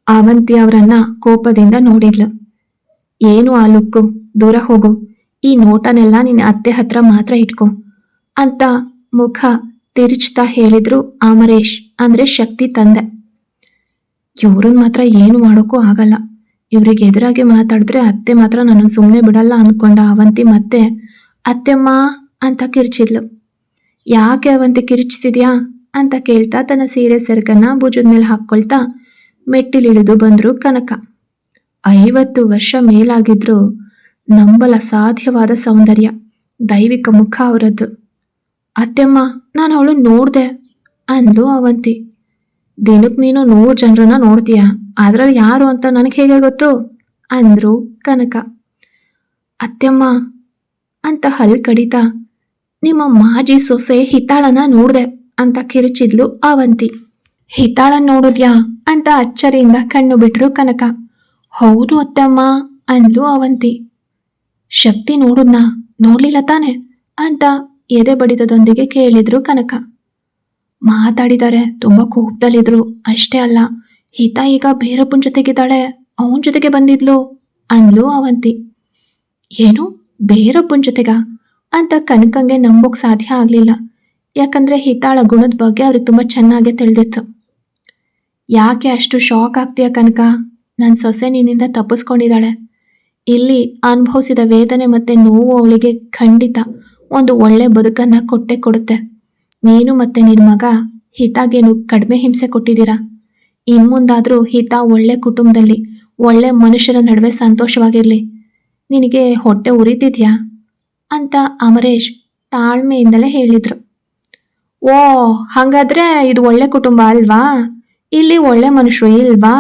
ಅವಂತಿ ಅವರನ್ನ ಕೋಪದಿಂದ ನೋಡಿದ್ಲು. ಏನು ಆ ಲುಕ್ಕು, ದೂರ ಹೋಗು, ಈ ನೋಟನೆಲ್ಲ ನಿನ್ನ ಅತ್ತೆ ಹತ್ರ ಮಾತ್ರ ಇಟ್ಕೋ ಅಂತ ಮುಖ ತಿರುಚ್ತಾ ಹೇಳಿದ್ರು ಅಮರೇಶ್, ಅಂದ್ರೆ ಶಕ್ತಿ ತಂದೆ. ಇವ್ರನ್ನ ಮಾತ್ರ ಏನು ಮಾಡೋಕ್ಕೂ ಆಗಲ್ಲ, ಇವ್ರಿಗೆ ಎದುರಾಗಿ ಮಾತಾಡಿದ್ರೆ ಅತ್ತೆ ಮಾತ್ರ ನನ್ನನ್ನು ಸುಮ್ಮನೆ ಬಿಡಲ್ಲ ಅಂದ್ಕೊಂಡ ಅವಂತಿ ಮತ್ತೆ ಅತ್ತೆಮ್ಮ ಅಂತ ಕಿರ್ಚಿದ್ಲು. ಯಾಕೆ ಅವಂತಿ ಕಿರ್ಚ್ತಿದ್ಯಾ ಅಂತ ಕೇಳ್ತಾ ತನ್ನ ಸೀರೆ ಸೆರಗನ್ನ ಭುಜದ ಮೇಲೆ ಹಾಕ್ಕೊಳ್ತಾ ಮೆಟ್ಟಿಲಿಳಿದು ಬಂದ್ರು ಕನಕ. 50 ವರ್ಷ ಮೇಲಾಗಿದ್ರು ನಂಬಲ ಸಾಧ್ಯವಾದ ಸೌಂದರ್ಯ, ದೈವಿಕ ಮುಖ ಅವರದ್ದು. ಅತ್ತೆಮ್ಮ ನಾನು ಅವಳು ನೋಡ್ದೆ ಅಂದ್ಲು ಅವಂತಿ. ದಿನಕ್ಕೆ ನೀನು 100 ಜನರನ್ನ ನೋಡ್ತೀಯ, ಅದ್ರಲ್ಲಿ ಯಾರು ಅಂತ ನನಗೆ ಹೇಗೆ ಗೊತ್ತು ಅಂದ್ರು ಕನಕ. ಅತ್ತೆಮ್ಮ ಅಂತ ಹಲ್ ಕಡಿತಾ ನಿಮ್ಮ ಮಾಜಿ ಸೊಸೆ ಹಿತಾಳನ ನೋಡ್ದೆ ಅಂತ ಕಿರುಚಿದ್ಲು ಅವಂತಿ. ಹಿತಾಳನ್ ನೋಡಿದ್ಯಾ ಅಂತ ಅಚ್ಚರಿಯಿಂದ ಕಣ್ಣು ಬಿಟ್ರು ಕನಕ. ಹೌದು ಅತ್ತೆಮ್ಮ ಅಂದ್ಲು ಅವಂತಿ. ಶಕ್ತಿ ನೋಡುದ್ನಾ, ನೋಡ್ಲಿಲ್ಲ ತಾನೆ ಅಂತ ಎದೆ ಬಡಿತದೊಂದಿಗೆ ಕೇಳಿದ್ರು ಕನಕ. ಮಾತಾಡಿದ್ದಾರೆ, ತುಂಬಾ ಕೋಪದಲ್ಲಿದ್ರು, ಅಷ್ಟೇ ಅಲ್ಲ ಹಿತ ಈಗ ಬೇರೊಬ್ಬನ ಜೊತೆಗಿದ್ದಾಳೆ, ಅವನ ಜೊತೆಗೆ ಬಂದಿದ್ಲು ಅಂದ್ಲು ಅವಂತಿ. ಏನು ಬೇರೊಬ್ಬನ ಜೊತೆಗ ಅಂತ ಕನಕಂಗೆ ನಂಬೋಕ್ ಸಾಧ್ಯ ಆಗ್ಲಿಲ್ಲ. ಯಾಕಂದ್ರೆ ಹಿತಾಳ ಗುಣದ ಬಗ್ಗೆ ಅವ್ರಿಗೆ ತುಂಬಾ ಚೆನ್ನಾಗಿ ತಿಳಿದಿತ್ತು. ಯಾಕೆ ಅಷ್ಟು ಶಾಕ್ ಆಗ್ತೀಯ ಕನಕ, ನನ್ನ ಸೊಸೆ ನಿನ್ನಿಂದ ತಪ್ಪಿಸ್ಕೊಂಡಿದ್ದಾಳೆ. ಇಲ್ಲಿ ಅನುಭವಿಸಿದ ವೇದನೆ ಮತ್ತೆ ನೋವು ಅವಳಿಗೆ ಖಂಡಿತ ಒಂದು ಒಳ್ಳೆ ಬದುಕನ್ನ ಕೊಟ್ಟೆ ಕೊಡುತ್ತೆ. ನೀನು ಮತ್ತೆ ನಿನ್ನ ಮಗ ಹಿತಾಗೇನು ಕಡಿಮೆ ಹಿಂಸೆ ಕೊಟ್ಟಿದ್ದೀರಾ? ಇನ್ಮುಂದಾದ್ರೂ ಹಿತ ಒಳ್ಳೆ ಕುಟುಂಬದಲ್ಲಿ ಒಳ್ಳೆ ಮನುಷ್ಯರ ನಡುವೆ ಸಂತೋಷವಾಗಿರ್ಲಿ. ನಿನಗೆ ಹೊಟ್ಟೆ ಉರಿತಿದ್ಯಾ ಅಂತ ಅಮರೇಶ್ ತಾಳ್ಮೆಯಿಂದಲೇ ಹೇಳಿದ್ರು. ಓ ಹಾಗಾದ್ರೆ ಇದು ಒಳ್ಳೆ ಕುಟುಂಬ ಅಲ್ವಾ, ಇಲ್ಲಿ ಒಳ್ಳೆ ಮನುಷ್ಯರು ಇಲ್ವಾ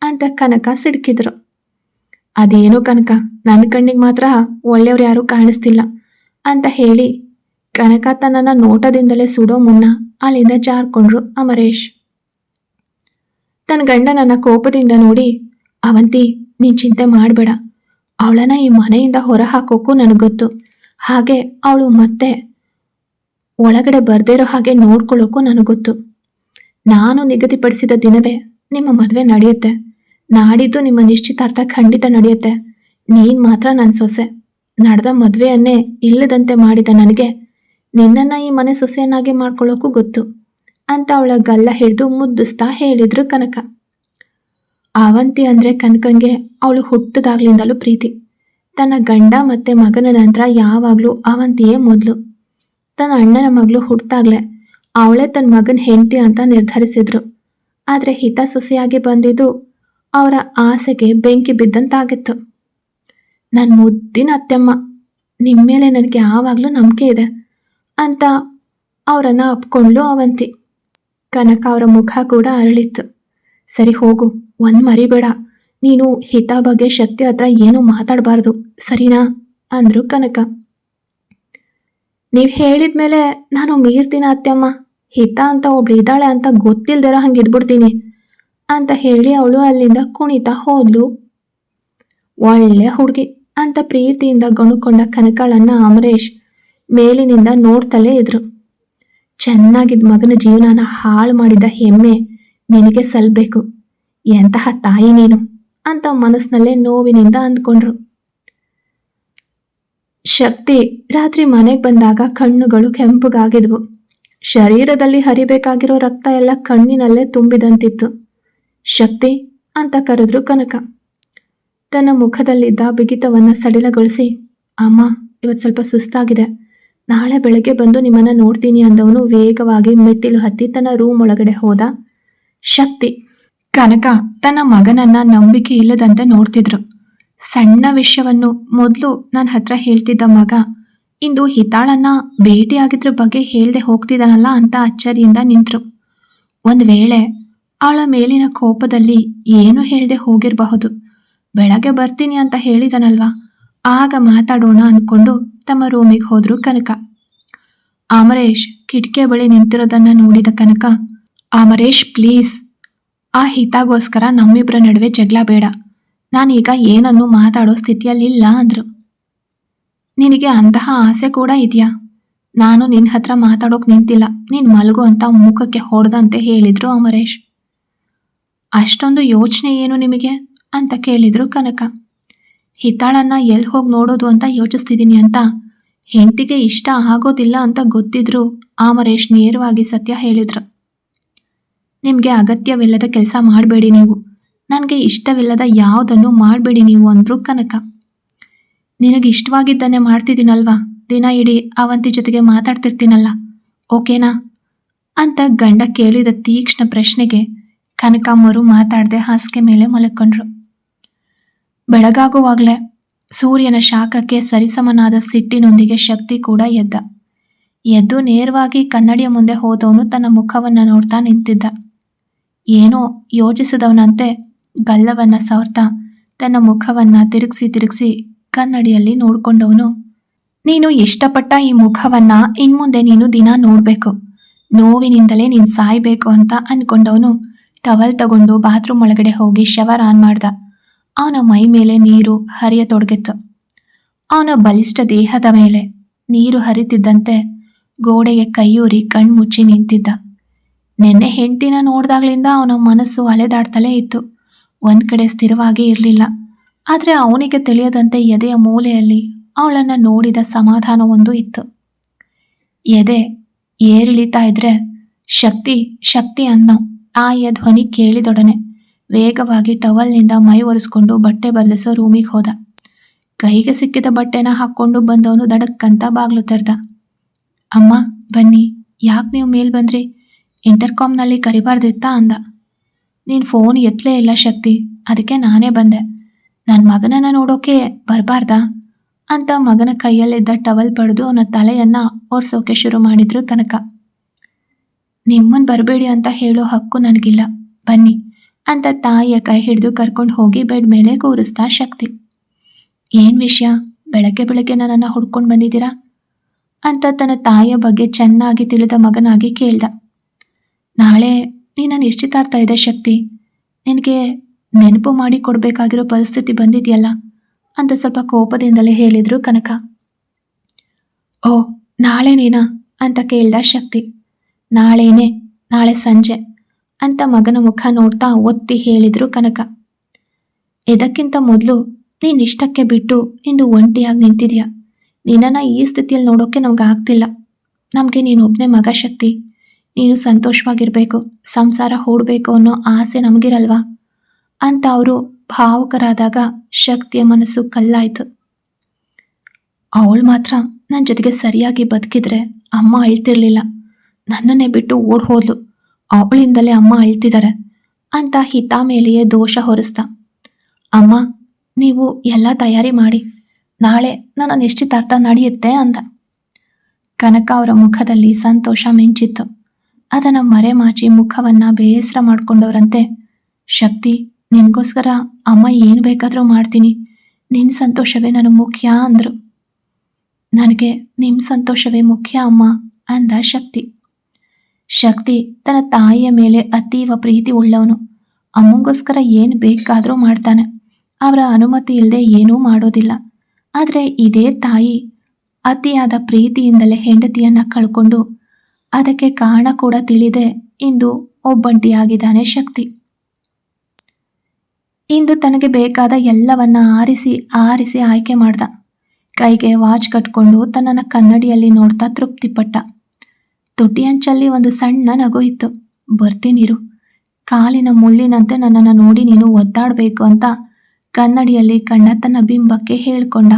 ಅಂತ ಕನಕ ಸಿಡ್ಕಿದ್ರು. ಅದೇನೋ ಕನಕ, ನನ್ನ ಕಣ್ಣಿಗೆ ಮಾತ್ರ ಒಳ್ಳೆಯವ್ರು ಯಾರೂ ಕಾಣಿಸ್ತಿಲ್ಲ ಅಂತ ಹೇಳಿ ಕನಕ ತನ್ನನ್ನ ನೋಟದಿಂದಲೇ ಸುಡೋ ಮುನ್ನ ಅಲ್ಲಿಂದ ಜಾರ್ಕೊಂಡ್ರು ಅಮರೇಶ್. ತನ್ನ ಗಂಡನನ್ನ ಕೋಪದಿಂದ ನೋಡಿ, ಅವಂತಿ ನೀನ್ ಚಿಂತೆ ಮಾಡಬೇಡ, ಅವಳನ್ನ ಈ ಮನೆಯಿಂದ ಹೊರ ಹಾಕೋಕ್ಕೂ ನನಗೊತ್ತು, ಹಾಗೆ ಅವಳು ಮತ್ತೆ ಒಳಗಡೆ ಬರ್ದಿರೋ ಹಾಗೆ ನೋಡ್ಕೊಳ್ಳೋಕ್ಕೂ ನನಗೊತ್ತು. ನಾನು ನಿಗದಿಪಡಿಸಿದ ದಿನವೇ ನಿಮ್ಮ ಮದುವೆ ನಡೆಯುತ್ತೆ, ನಾಡಿದ್ದು ನಿಮ್ಮ ನಿಶ್ಚಿತಾರ್ಥ ಖಂಡಿತ ನಡೆಯುತ್ತೆ. ನೀನ್ ಮಾತ್ರ ನನ್ನ ಸೊಸೆ. ನಡೆದ ಮದುವೆಯನ್ನೇ ಇಲ್ಲದಂತೆ ಮಾಡಿದ ನನಗೆ ನಿನ್ನನ್ನ ಈ ಮನೆ ಸೊಸೆಯನ್ನಾಗಿ ಮಾಡ್ಕೊಳ್ಳೋಕ್ಕೂ ಗೊತ್ತು ಅಂತ ಅವಳ ಗಲ್ಲ ಹಿಡಿದು ಮುದ್ದಿಸ್ತಾ ಹೇಳಿದ್ರು ಕನಕ. ಅವಂತಿ ಅಂದ್ರೆ ಕನಕಂಗೆ ಅವಳು ಹುಟ್ಟದಾಗ್ಲಿಂದಲೂ ಪ್ರೀತಿ. ತನ್ನ ಗಂಡ ಮತ್ತೆ ಮಗನ ನಂತರ ಯಾವಾಗ್ಲೂ ಅವಂತಿಯೇ ಮೊದಲು. ತನ್ನ ಅಣ್ಣನ ಮಗಳು ಹುಟ್ಟಾಗ್ಲೆ ಅವಳೇ ತನ್ನ ಮಗನ ಹೆಂಡತಿ ಅಂತ ನಿರ್ಧರಿಸಿದ್ರು. ಆದ್ರೆ ಹಿತ ಸೊಸೆಯಾಗಿ ಬಂದಿದ್ದು ಅವರ ಆಸೆಗೆ ಬೆಂಕಿ ಬಿದ್ದಂತಾಗಿತ್ತು. ನನ್ನ ಮುದ್ದಿನ ಅತ್ತೆಮ್ಮ, ನಿಮ್ಮ ಮೇಲೆ ನನಗೆ ಯಾವಾಗಲೂ ನಂಬಿಕೆ ಇದೆ ಅಂತ ಅವರನ್ನ ಅಪ್ಕೊಂಡ್ಲು ಅವಂತಿ. ಕನಕ ಅವರ ಮುಖ ಕೂಡ ಅರಳಿತ್ತು. ಸರಿ ಹೋಗು, ಒಂದು ಮರಿಬೇಡ, ನೀನು ಹಿತ ಬಗ್ಗೆ ಶಕ್ತಿ ಹತ್ರ ಏನೂ ಮಾತಾಡಬಾರ್ದು ಸರಿನಾ ಅಂದ್ರು ಕನಕ. ನೀವು ಹೇಳಿದ್ಮೇಲೆ ನಾನು ಮೀರ್ತೀನ ಅತ್ತೆಮ್ಮ, ಹಿತ ಅಂತ ಒಬ್ಳು ಇದ್ದಾಳೆ ಅಂತ ಗೊತ್ತಿಲ್ದಿರೋ ಹಂಗೆ ಇದ್ಬಿಡ್ತೀನಿ ಅಂತ ಹೇಳಿ ಅವಳು ಅಲ್ಲಿಂದ ಕುಣಿತಾ ಹೋದ್ಲು. ಒಳ್ಳೆ ಹುಡುಗಿ ಅಂತ ಪ್ರೀತಿಯಿಂದ ಗೊಣಕೊಂಡ ಕನಕಳನ್ನ ಅಮರೇಶ್ ಮೇಲಿನಿಂದ ನೋಡ್ತಲೇ ಇದ್ರು. ಚೆನ್ನಾಗಿದ್ದ ಮಗನ ಜೀವನನ ಹಾಳು ಮಾಡಿದ ಹೆಮ್ಮೆ ನಿನಗೆ ಸಲ್ಬೇಕು, ಎಂತಹ ತಾಯಿ ನೀನು ಅಂತ ಮನಸ್ಸಿನಲ್ಲೇ ನೋವಿನಿಂದ ಅಂದ್ಕೊಂಡ್ರು. ಶಕ್ತಿ ರಾತ್ರಿ ಮನೆಗೆ ಬಂದಾಗ ಕಣ್ಣುಗಳು ಕೆಂಪುಗಾಗಿದ್ವು. ಶರೀರದಲ್ಲಿ ಹರಿಬೇಕಾಗಿರೋ ರಕ್ತ ಎಲ್ಲ ಕಣ್ಣಿನಲ್ಲೇ ತುಂಬಿದಂತಿತ್ತು. ಶಕ್ತಿ ಅಂತ ಕರೆದ್ರು ಕನಕ. ತನ್ನ ಮುಖದಲ್ಲಿದ್ದ ಬಿಗಿತವನ್ನ ಸಡಿಲಗೊಳಿಸಿ, ಅಮ್ಮ ಇವತ್ತು ಸ್ವಲ್ಪ ಸುಸ್ತಾಗಿದೆ, ನಾಳೆ ಬೆಳಗ್ಗೆ ಬಂದು ನಿಮ್ಮನ್ನ ನೋಡ್ತೀನಿ ಅಂದವನು ವೇಗವಾಗಿ ಮೆಟ್ಟಿಲು ಹತ್ತಿ ತನ್ನ ರೂಮ್ ಒಳಗಡೆ ಹೋದ. ಶಕ್ತಿ ಕನಕ ತನ್ನ ಮಗನನ್ನ ನಂಬಿಕೆ ಇಲ್ಲದಂತೆ ನೋಡ್ತಿದ್ರು. ಸಣ್ಣ ವಿಷಯವನ್ನು ಮೊದಲು ನನ್ನ ಹತ್ರ ಹೇಳ್ತಿದ್ದ ಮಗ ಇಂದು ಹಿತಾಳನ್ನ ಭೇಟಿಯಾಗಿದ್ರ ಬಗ್ಗೆ ಹೇಳ್ದೆ ಹೋಗ್ತಿದ್ದಾನಲ್ಲ ಅಂತ ಅಚ್ಚರಿಯಿಂದ ನಿಂತರು. ಒಂದು ವೇಳೆ ಅವಳ ಮೇಲಿನ ಕೋಪದಲ್ಲಿ ಏನೂ ಹೇಳದೆ ಹೋಗಿರಬಹುದು. ಬೆಳಗ್ಗೆ ಬರ್ತೀನಿ ಅಂತ ಹೇಳಿದನಲ್ವಾ, ಆಗ ಮಾತಾಡೋಣ ಅನ್ಕೊಂಡು ತಮ್ಮ ರೂಮಿಗೆ ಹೋದ್ರು ಕನಕ. ಅಮರೇಶ್ ಕಿಟಕಿಯ ಬಳಿ ನಿಂತಿರೋದನ್ನ ನೋಡಿದ ಕನಕ, ಅಮರೇಶ್ ಪ್ಲೀಸ್, ಆ ಹಿತಾಗೋಸ್ಕರ ನಮ್ಮಿಬ್ಬರ ನಡುವೆ ಜಗಳ ಬೇಡ. ನಾನೀಗ ಏನನ್ನು ಮಾತಾಡೋ ಸ್ಥಿತಿಯಲ್ಲಿಲ್ಲ ಅಂದ್ರು. ನಿನಗೆ ಅಂತಹ ಆಸೆ ಕೂಡ ಇದೆಯಾ? ನಾನು ನಿನ್ನ ಹತ್ರ ಮಾತಾಡೋಕ್ ನಿಂತಿಲ್ಲ, ನೀನು ಮಲಗು ಅಂತ ಮುಖಕ್ಕೆ ಹೊಡೆದಂತೆ ಹೇಳಿದ್ರು ಅಮರೇಶ್. ಅಷ್ಟೊಂದು ಯೋಚನೆ ಏನು ನಿಮಗೆ ಅಂತ ಕೇಳಿದ್ರು ಕನಕ. ಹಿತಾಳನ್ನ ಎಲ್ಲಿ ಹೋಗಿ ನೋಡೋದು ಅಂತ ಯೋಚಿಸ್ತಿದ್ದೀನಿ ಅಂತ ಹೆಂಡತಿಗೆ ಇಷ್ಟ ಆಗೋದಿಲ್ಲ ಅಂತ ಗೊತ್ತಿದ್ರು ಅಮರೇಶ್ ನೇರವಾಗಿ ಸತ್ಯ ಹೇಳಿದ್ರು. ನಿಮಗೆ ಅಗತ್ಯವಿಲ್ಲದ ಕೆಲಸ ಮಾಡಬೇಡಿ ನೀವು, ನನಗೆ ಇಷ್ಟವಿಲ್ಲದ ಯಾವುದನ್ನು ಮಾಡಬೇಡಿ ನೀವು ಅಂದ್ರು ಕನಕ. ನಿನಗೆ ಇಷ್ಟವಾಗಿದ್ದನ್ನೇ ಮಾಡ್ತಿದ್ದೀನಲ್ವಾ, ದಿನ ಇಡೀ ಅವಂತಿ ಜೊತೆಗೆ ಮಾತಾಡ್ತಿರ್ತೀನಲ್ಲ, ಓಕೆನಾ ಅಂತ ಗಂಡ ಕೇಳಿದ ತೀಕ್ಷ್ಣ ಪ್ರಶ್ನೆಗೆ ಕನಕ ಮರು ಮಾತಾಡದೆ ಹಾಸಿಗೆ ಮೇಲೆ ಮಲಕೊಂಡ್ರು. ಬೆಳಗಾಗುವಾಗಲೇ ಸೂರ್ಯನ ಶಾಖಕ್ಕೆ ಸರಿಸಮನಾದ ಸಿಟ್ಟಿನೊಂದಿಗೆ ಶಕ್ತಿ ಕೂಡ ಎದ್ದು ನೇರವಾಗಿ ಕನ್ನಡಿಯ ಮುಂದೆ ಹೋದವನು ತನ್ನ ಮುಖವನ್ನು ನೋಡ್ತಾ ನಿಂತಿದ್ದ. ಏನೋ ಯೋಚಿಸಿದವನಂತೆ ಗಲ್ಲವನ್ನ ಸವರ್ತಾ ತನ್ನ ಮುಖವನ್ನ ತಿರುಗಿಸಿ ಕನ್ನಡಿಯಲ್ಲಿ ನೋಡ್ಕೊಂಡವನು, ನೀನು ಇಷ್ಟಪಟ್ಟ ಈ ಮುಖವನ್ನ ಇನ್ಮುಂದೆ ನೀನು ದಿನ ನೋಡಬೇಕು, ನೋವಿನಿಂದಲೇ ನೀನು ಸಾಯ್ಬೇಕು ಅಂತ ಅನ್ಕೊಂಡವನು ಟವಲ್ ತಗೊಂಡು ಬಾತ್ರೂಮ್ ಒಳಗಡೆ ಹೋಗಿ ಶವರ್ ಆನ್ ಮಾಡ್ದ. ಅವನ ಮೈ ಮೇಲೆ ನೀರು ಹರಿಯತೊಡಗಿತ್ತು. ಅವನ ಬಲಿಷ್ಠ ದೇಹದ ಮೇಲೆ ನೀರು ಹರಿತಿದ್ದಂತೆ ಗೋಡೆಗೆ ಕೈಯೂರಿ ಕಣ್ಮುಚ್ಚಿ ನಿಂತಿದ್ದ. ನಿನ್ನೆ ಹೆಂಡತಿನ ನೋಡ್ದಾಗ್ಲಿಂದ ಅವನ ಮನಸ್ಸು ಅಲೆದಾಡ್ತಲೇ ಇತ್ತು, ಒಂದ್ ಕಡೆ ಸ್ಥಿರವಾಗಿ ಇರಲಿಲ್ಲ. ಆದರೆ ಅವನಿಗೆ ತಿಳಿಯದಂತೆ ಎದೆಯ ಮೂಲೆಯಲ್ಲಿ ಅವಳನ್ನು ನೋಡಿದ ಸಮಾಧಾನವೊಂದು ಇತ್ತು. ಎದೆ ಏರಿಳಿತಾ ಇದ್ರೆ ಶಕ್ತಿ ಶಕ್ತಿ ಅನ್ನೋ ತಾಯಿಯ ಧ್ವನಿ ಕೇಳಿದೊಡನೆ ವೇಗವಾಗಿ ಟವಲ್ನಿಂದ ಮೈ ಒರೆಸ್ಕೊಂಡು ಬಟ್ಟೆ ಬದಲಿಸೋ ರೂಮಿಗೆ ಹೋದ. ಕೈಗೆ ಸಿಕ್ಕಿದ ಬಟ್ಟೆನ ಹಾಕ್ಕೊಂಡು ಬಂದವನು ದಡಕ್ಕಂತ ಬಾಗ್ಲು ತೆರೆದ. ಅಮ್ಮ ಬನ್ನಿ, ಯಾಕೆ ನೀವು ಮೇಲ್ ಬಂದ್ರಿ? ಇಂಟರ್ಕಾಮ್ನಲ್ಲಿ ಕರಿಬಾರ್ದಿತ್ತಾ ಅಂದ. ನೀನು ಫೋನ್ ಎತ್ತಲೇ ಇಲ್ಲ ಶಕ್ತಿ, ಅದಕ್ಕೆ ನಾನೇ ಬಂದೆ. ನನ್ನ ಮಗನನ್ನ ನೋಡೋಕೆ ಬರಬಾರ್ದಾ ಅಂತ ಮಗನ ಕೈಯಲ್ಲಿದ್ದ ಟವಲ್ ಪಡೆದು ಅವನ ತಲೆಯನ್ನ ಒರೆಸೋಕೆ ಶುರು ಮಾಡಿದ್ರು ಕನಕ. ನಿಮ್ಮನ್ನು ಬರಬೇಡಿ ಅಂತ ಹೇಳೋ ಹಕ್ಕು ನನಗಿಲ್ಲ, ಬನ್ನಿ ಅಂತ ತಾಯಿಯ ಕೈ ಹಿಡಿದು ಕರ್ಕೊಂಡು ಹೋಗಿ ಬೆಡ್ ಮೇಲೆ ಕೂರಿಸ್ತಾ ಶಕ್ತಿ. ಏನು ವಿಷಯ, ಬೆಳಗ್ಗೆ ಬೆಳಗ್ಗೆ ನನ್ನನ್ನು ಹುಡ್ಕೊಂಡು ಬಂದಿದ್ದೀರಾ ಅಂತ ತನ್ನ ತಾಯಿಯ ಬಗ್ಗೆ ಚೆನ್ನಾಗಿ ತಿಳಿದ ಮಗನಾಗಿ ಕೇಳ್ದ. ನಾಳೆ ನೀನು ನಿಶ್ಚಿತಾರ್ಥ ಇದೆ ಶಕ್ತಿ, ನಿನಗೆ ನೆನಪು ಮಾಡಿ ಕೊಡಬೇಕಾಗಿರೋ ಪರಿಸ್ಥಿತಿ ಬಂದಿದೆಯಲ್ಲ ಅಂತ ಸ್ವಲ್ಪ ಕೋಪದಿಂದಲೇ ಹೇಳಿದ್ರು ಕನಕ. ಓ ನಾಳೆ ನೀನಾ ಅಂತ ಕೇಳ್ದ ಶಕ್ತಿ. ನಾಳೆನೇ, ನಾಳೆ ಸಂಜೆ ಅಂತ ಮಗನ ಮುಖ ನೋಡ್ತಾ ಒತ್ತಿ ಹೇಳಿದ್ರು ಕನಕ. ಇದಕ್ಕಿಂತ ಮೊದಲು ನೀನು ಇಷ್ಟಕ್ಕೆ ಬಿಟ್ಟು ಇಂದು ಒಂಟಿಯಾಗಿ ನಿಂತಿದ್ಯಾ. ನಿನ್ನನ್ನು ಈ ಸ್ಥಿತಿಯಲ್ಲಿ ನೋಡೋಕೆ ನಮ್ಗೆ ಆಗ್ತಿಲ್ಲ. ನಮಗೆ ನೀನೊಬ್ಬನೇ ಮಗ ಶಕ್ತಿ, ನೀನು ಸಂತೋಷವಾಗಿರಬೇಕು, ಸಂಸಾರ ಹೂಡಬೇಕು ಅನ್ನೋ ಆಸೆ ನಮಗಿರಲ್ವಾ ಅಂತ ಅವರು ಭಾವುಕರಾದಾಗ ಶಕ್ತಿಯ ಮನಸ್ಸು ಕಲ್ಲಾಯಿತು. ಅವಳು ಮಾತ್ರ ನನ್ನ ಜೊತೆಗೆ ಸರಿಯಾಗಿ ಬದುಕಿದ್ರೆ ಅಮ್ಮ ಅಳ್ತಿರ್ಲಿಲ್ಲ, ನನ್ನನ್ನೇ ಬಿಟ್ಟು ಓಡ್ ಹೋದ್ಲು, ಅವಳಿಂದಲೇ ಅಮ್ಮ ಅಳ್ತಿದ್ದಾರೆ ಅಂತ ಹಿತ ಮೇಲೆಯೇ ದೋಷ ಹೊರಿಸ್ದ. ಅಮ್ಮ ನೀವು ಎಲ್ಲ ತಯಾರಿ ಮಾಡಿ, ನಾಳೆ ನನ್ನ ನಿಶ್ಚಿತಾರ್ಥ ನಡೆಯುತ್ತೆ ಅಂದ. ಕನಕ ಅವರ ಮುಖದಲ್ಲಿ ಸಂತೋಷ ಮಿಂಚಿತ್ತು. ಅದನ್ನು ಮರೆಮಾಚಿ ಮುಖವನ್ನ ಬೇಸರ ಮಾಡ್ಕೊಂಡವರಂತೆ, ಶಕ್ತಿ ನಿನಗೋಸ್ಕರ ಅಮ್ಮ ಏನು ಬೇಕಾದರೂ ಮಾಡ್ತೀನಿ, ನಿನ್ನ ಸಂತೋಷವೇ ನನಗೆ ಮುಖ್ಯ ಅಂದರು. ನನಗೆ ನಿಮ್ಮ ಸಂತೋಷವೇ ಮುಖ್ಯ ಅಮ್ಮ ಅಂದ ಶಕ್ತಿ. ಶಕ್ತಿ ತನ್ನ ತಾಯಿಯ ಮೇಲೆ ಅತೀವ ಪ್ರೀತಿ ಉಳ್ಳವನು. ಅಮ್ಮಂಗೋಸ್ಕರ ಏನು ಬೇಕಾದರೂ ಮಾಡ್ತಾನೆ, ಅವರ ಅನುಮತಿ ಇಲ್ಲದೆ ಏನೂ ಮಾಡೋದಿಲ್ಲ. ಆದರೆ ಇದೇ ತಾಯಿ ಅತಿಯಾದ ಪ್ರೀತಿಯಿಂದಲೇ ಹೆಂಡತಿಯನ್ನು ಕಳ್ಕೊಂಡು ಅದಕ್ಕೆ ಕಾರಣ ಕೂಡ ತಿಳಿದೆ ಇಂದು ಒಬ್ಬಂಟಿಯಾಗಿದ್ದಾನೆ ಶಕ್ತಿ. ಇಂದು ತನಗೆ ಬೇಕಾದ ಎಲ್ಲವನ್ನ ಆರಿಸಿ ಆರಿಸಿ ಆಯ್ಕೆ ಮಾಡ್ದ. ಕೈಗೆ ವಾಚ್ ಕಟ್ಕೊಂಡು ತನ್ನನ್ನು ಕನ್ನಡಿಯಲ್ಲಿ ನೋಡ್ತಾ ತೃಪ್ತಿಪಟ್ಟ. ತುಟಿಯಂಚಲ್ಲಿ ಒಂದು ಸಣ್ಣ ನಗು ಇತ್ತು. ಬರ್ತೀನಿರು, ಕಾಲಿನ ಮುಳ್ಳಿನಂತೆ ನನ್ನನ್ನು ನೋಡಿ ನೀನು ಒದ್ದಾಡಬೇಕು ಅಂತ ಕನ್ನಡಿಯಲ್ಲಿ ಕಂಡ ತನ್ನ ಬಿಂಬಕ್ಕೆ ಹೇಳ್ಕೊಂಡ.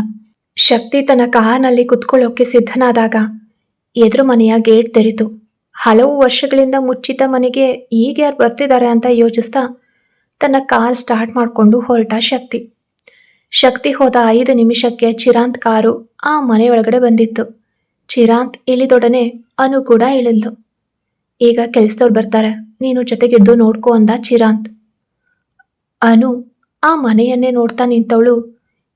ಶಕ್ತಿ ತನ್ನ ಕಾರ್ನಲ್ಲಿ ಕುತ್ಕೊಳ್ಳೋಕೆ ಸಿದ್ಧನಾದಾಗ ಎದುರು ಮನೆಯ ಗೇಟ್ ತೆರಿತು. ಹಲವು ವರ್ಷಗಳಿಂದ ಮುಚ್ಚಿದ ಮನೆಗೆ ಈಗ ಯಾರು ಬರ್ತಿದ್ದಾರೆ ಅಂತ ಯೋಚಿಸ್ತಾ ತನ್ನ ಕಾರ್ ಸ್ಟಾರ್ಟ್ ಮಾಡಿಕೊಂಡು ಹೊರಟ ಶಕ್ತಿ ಹೋದ 5 ನಿಮಿಷಕ್ಕೆ ಚಿರಾಂತ್ ಕಾರು ಆ ಮನೆಯೊಳಗಡೆ ಬಂದಿತ್ತು. ಚಿರಾಂತ್ ಇಳಿದೊಡನೆ ಅನು ಕೂಡ ಇಳಿದ್ಲು. ಈಗ ಕೆಲ್ಸದವ್ರು ಬರ್ತಾರೆ, ನೀನು ಜೊತೆಗಿದ್ದು ನೋಡ್ಕೊ ಅಂದ ಚಿರಾಂತ್. ಅನು ಆ ಮನೆಯನ್ನೇ ನೋಡ್ತಾ ನಿಂತವಳು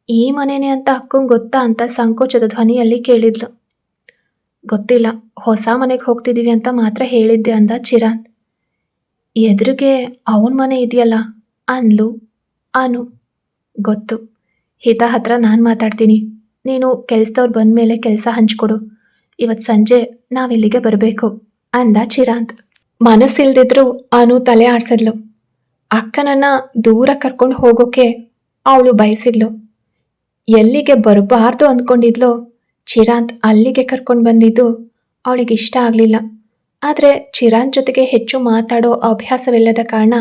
ಈ ಮನೆನೇ ಅಂತ ಅಕ್ಕಂಗೆ ಗೊತ್ತಾ ಅಂತ ಸಂಕೋಚದ ಧ್ವನಿಯಲ್ಲಿ ಕೇಳಿದ್ಲು. ಗೊತ್ತಿಲ್ಲ, ಹೊಸ ಮನೆಗೆ ಹೋಗ್ತಿದೀವಿ ಅಂತ ಮಾತ್ರ ಹೇಳಿದ್ದೆ ಅಂದ ಚಿರಾಂತ್. ಎದುರಿಗೆ ಅವನ ಮನೆ ಇದೆಯಲ್ಲ ಅನ್ಲು ಅನು. ಗೊತ್ತು, ಹಿತ ಹತ್ರ ನಾನು ಮಾತಾಡ್ತೀನಿ, ನೀನು ಕೆಲ್ಸದವ್ರು ಬಂದಮೇಲೆ ಕೆಲಸ ಹಂಚ್ಕೊಡು, ಇವತ್ತು ಸಂಜೆ ನಾವಿಲ್ಲಿಗೆ ಬರಬೇಕು ಅಂದ ಚಿರಾಂತ್. ಮನಸ್ಸಿಲ್ದಿದ್ರು ಅನು ತಲೆ ಆಡ್ಸಿದ್ಲು. ಅಕ್ಕನನ್ನ ದೂರ ಕರ್ಕೊಂಡು ಹೋಗೋಕೆ ಅವಳು ಬಯಸಿದ್ಲು. ಎಲ್ಲಿಗೆ ಬರಬಾರ್ದು ಅಂದ್ಕೊಂಡಿದ್ಲೋ ಚಿರಾಂತ್ ಅಲ್ಲಿಗೆ ಕರ್ಕೊಂಡು ಬಂದಿದ್ದು ಅವಳಿಗೆ ಇಷ್ಟ ಆಗಲಿಲ್ಲ. ಆದರೆ ಚಿರಾಂತ್ ಜೊತೆಗೆ ಹೆಚ್ಚು ಮಾತಾಡೋ ಅಭ್ಯಾಸವಿಲ್ಲದ ಕಾರಣ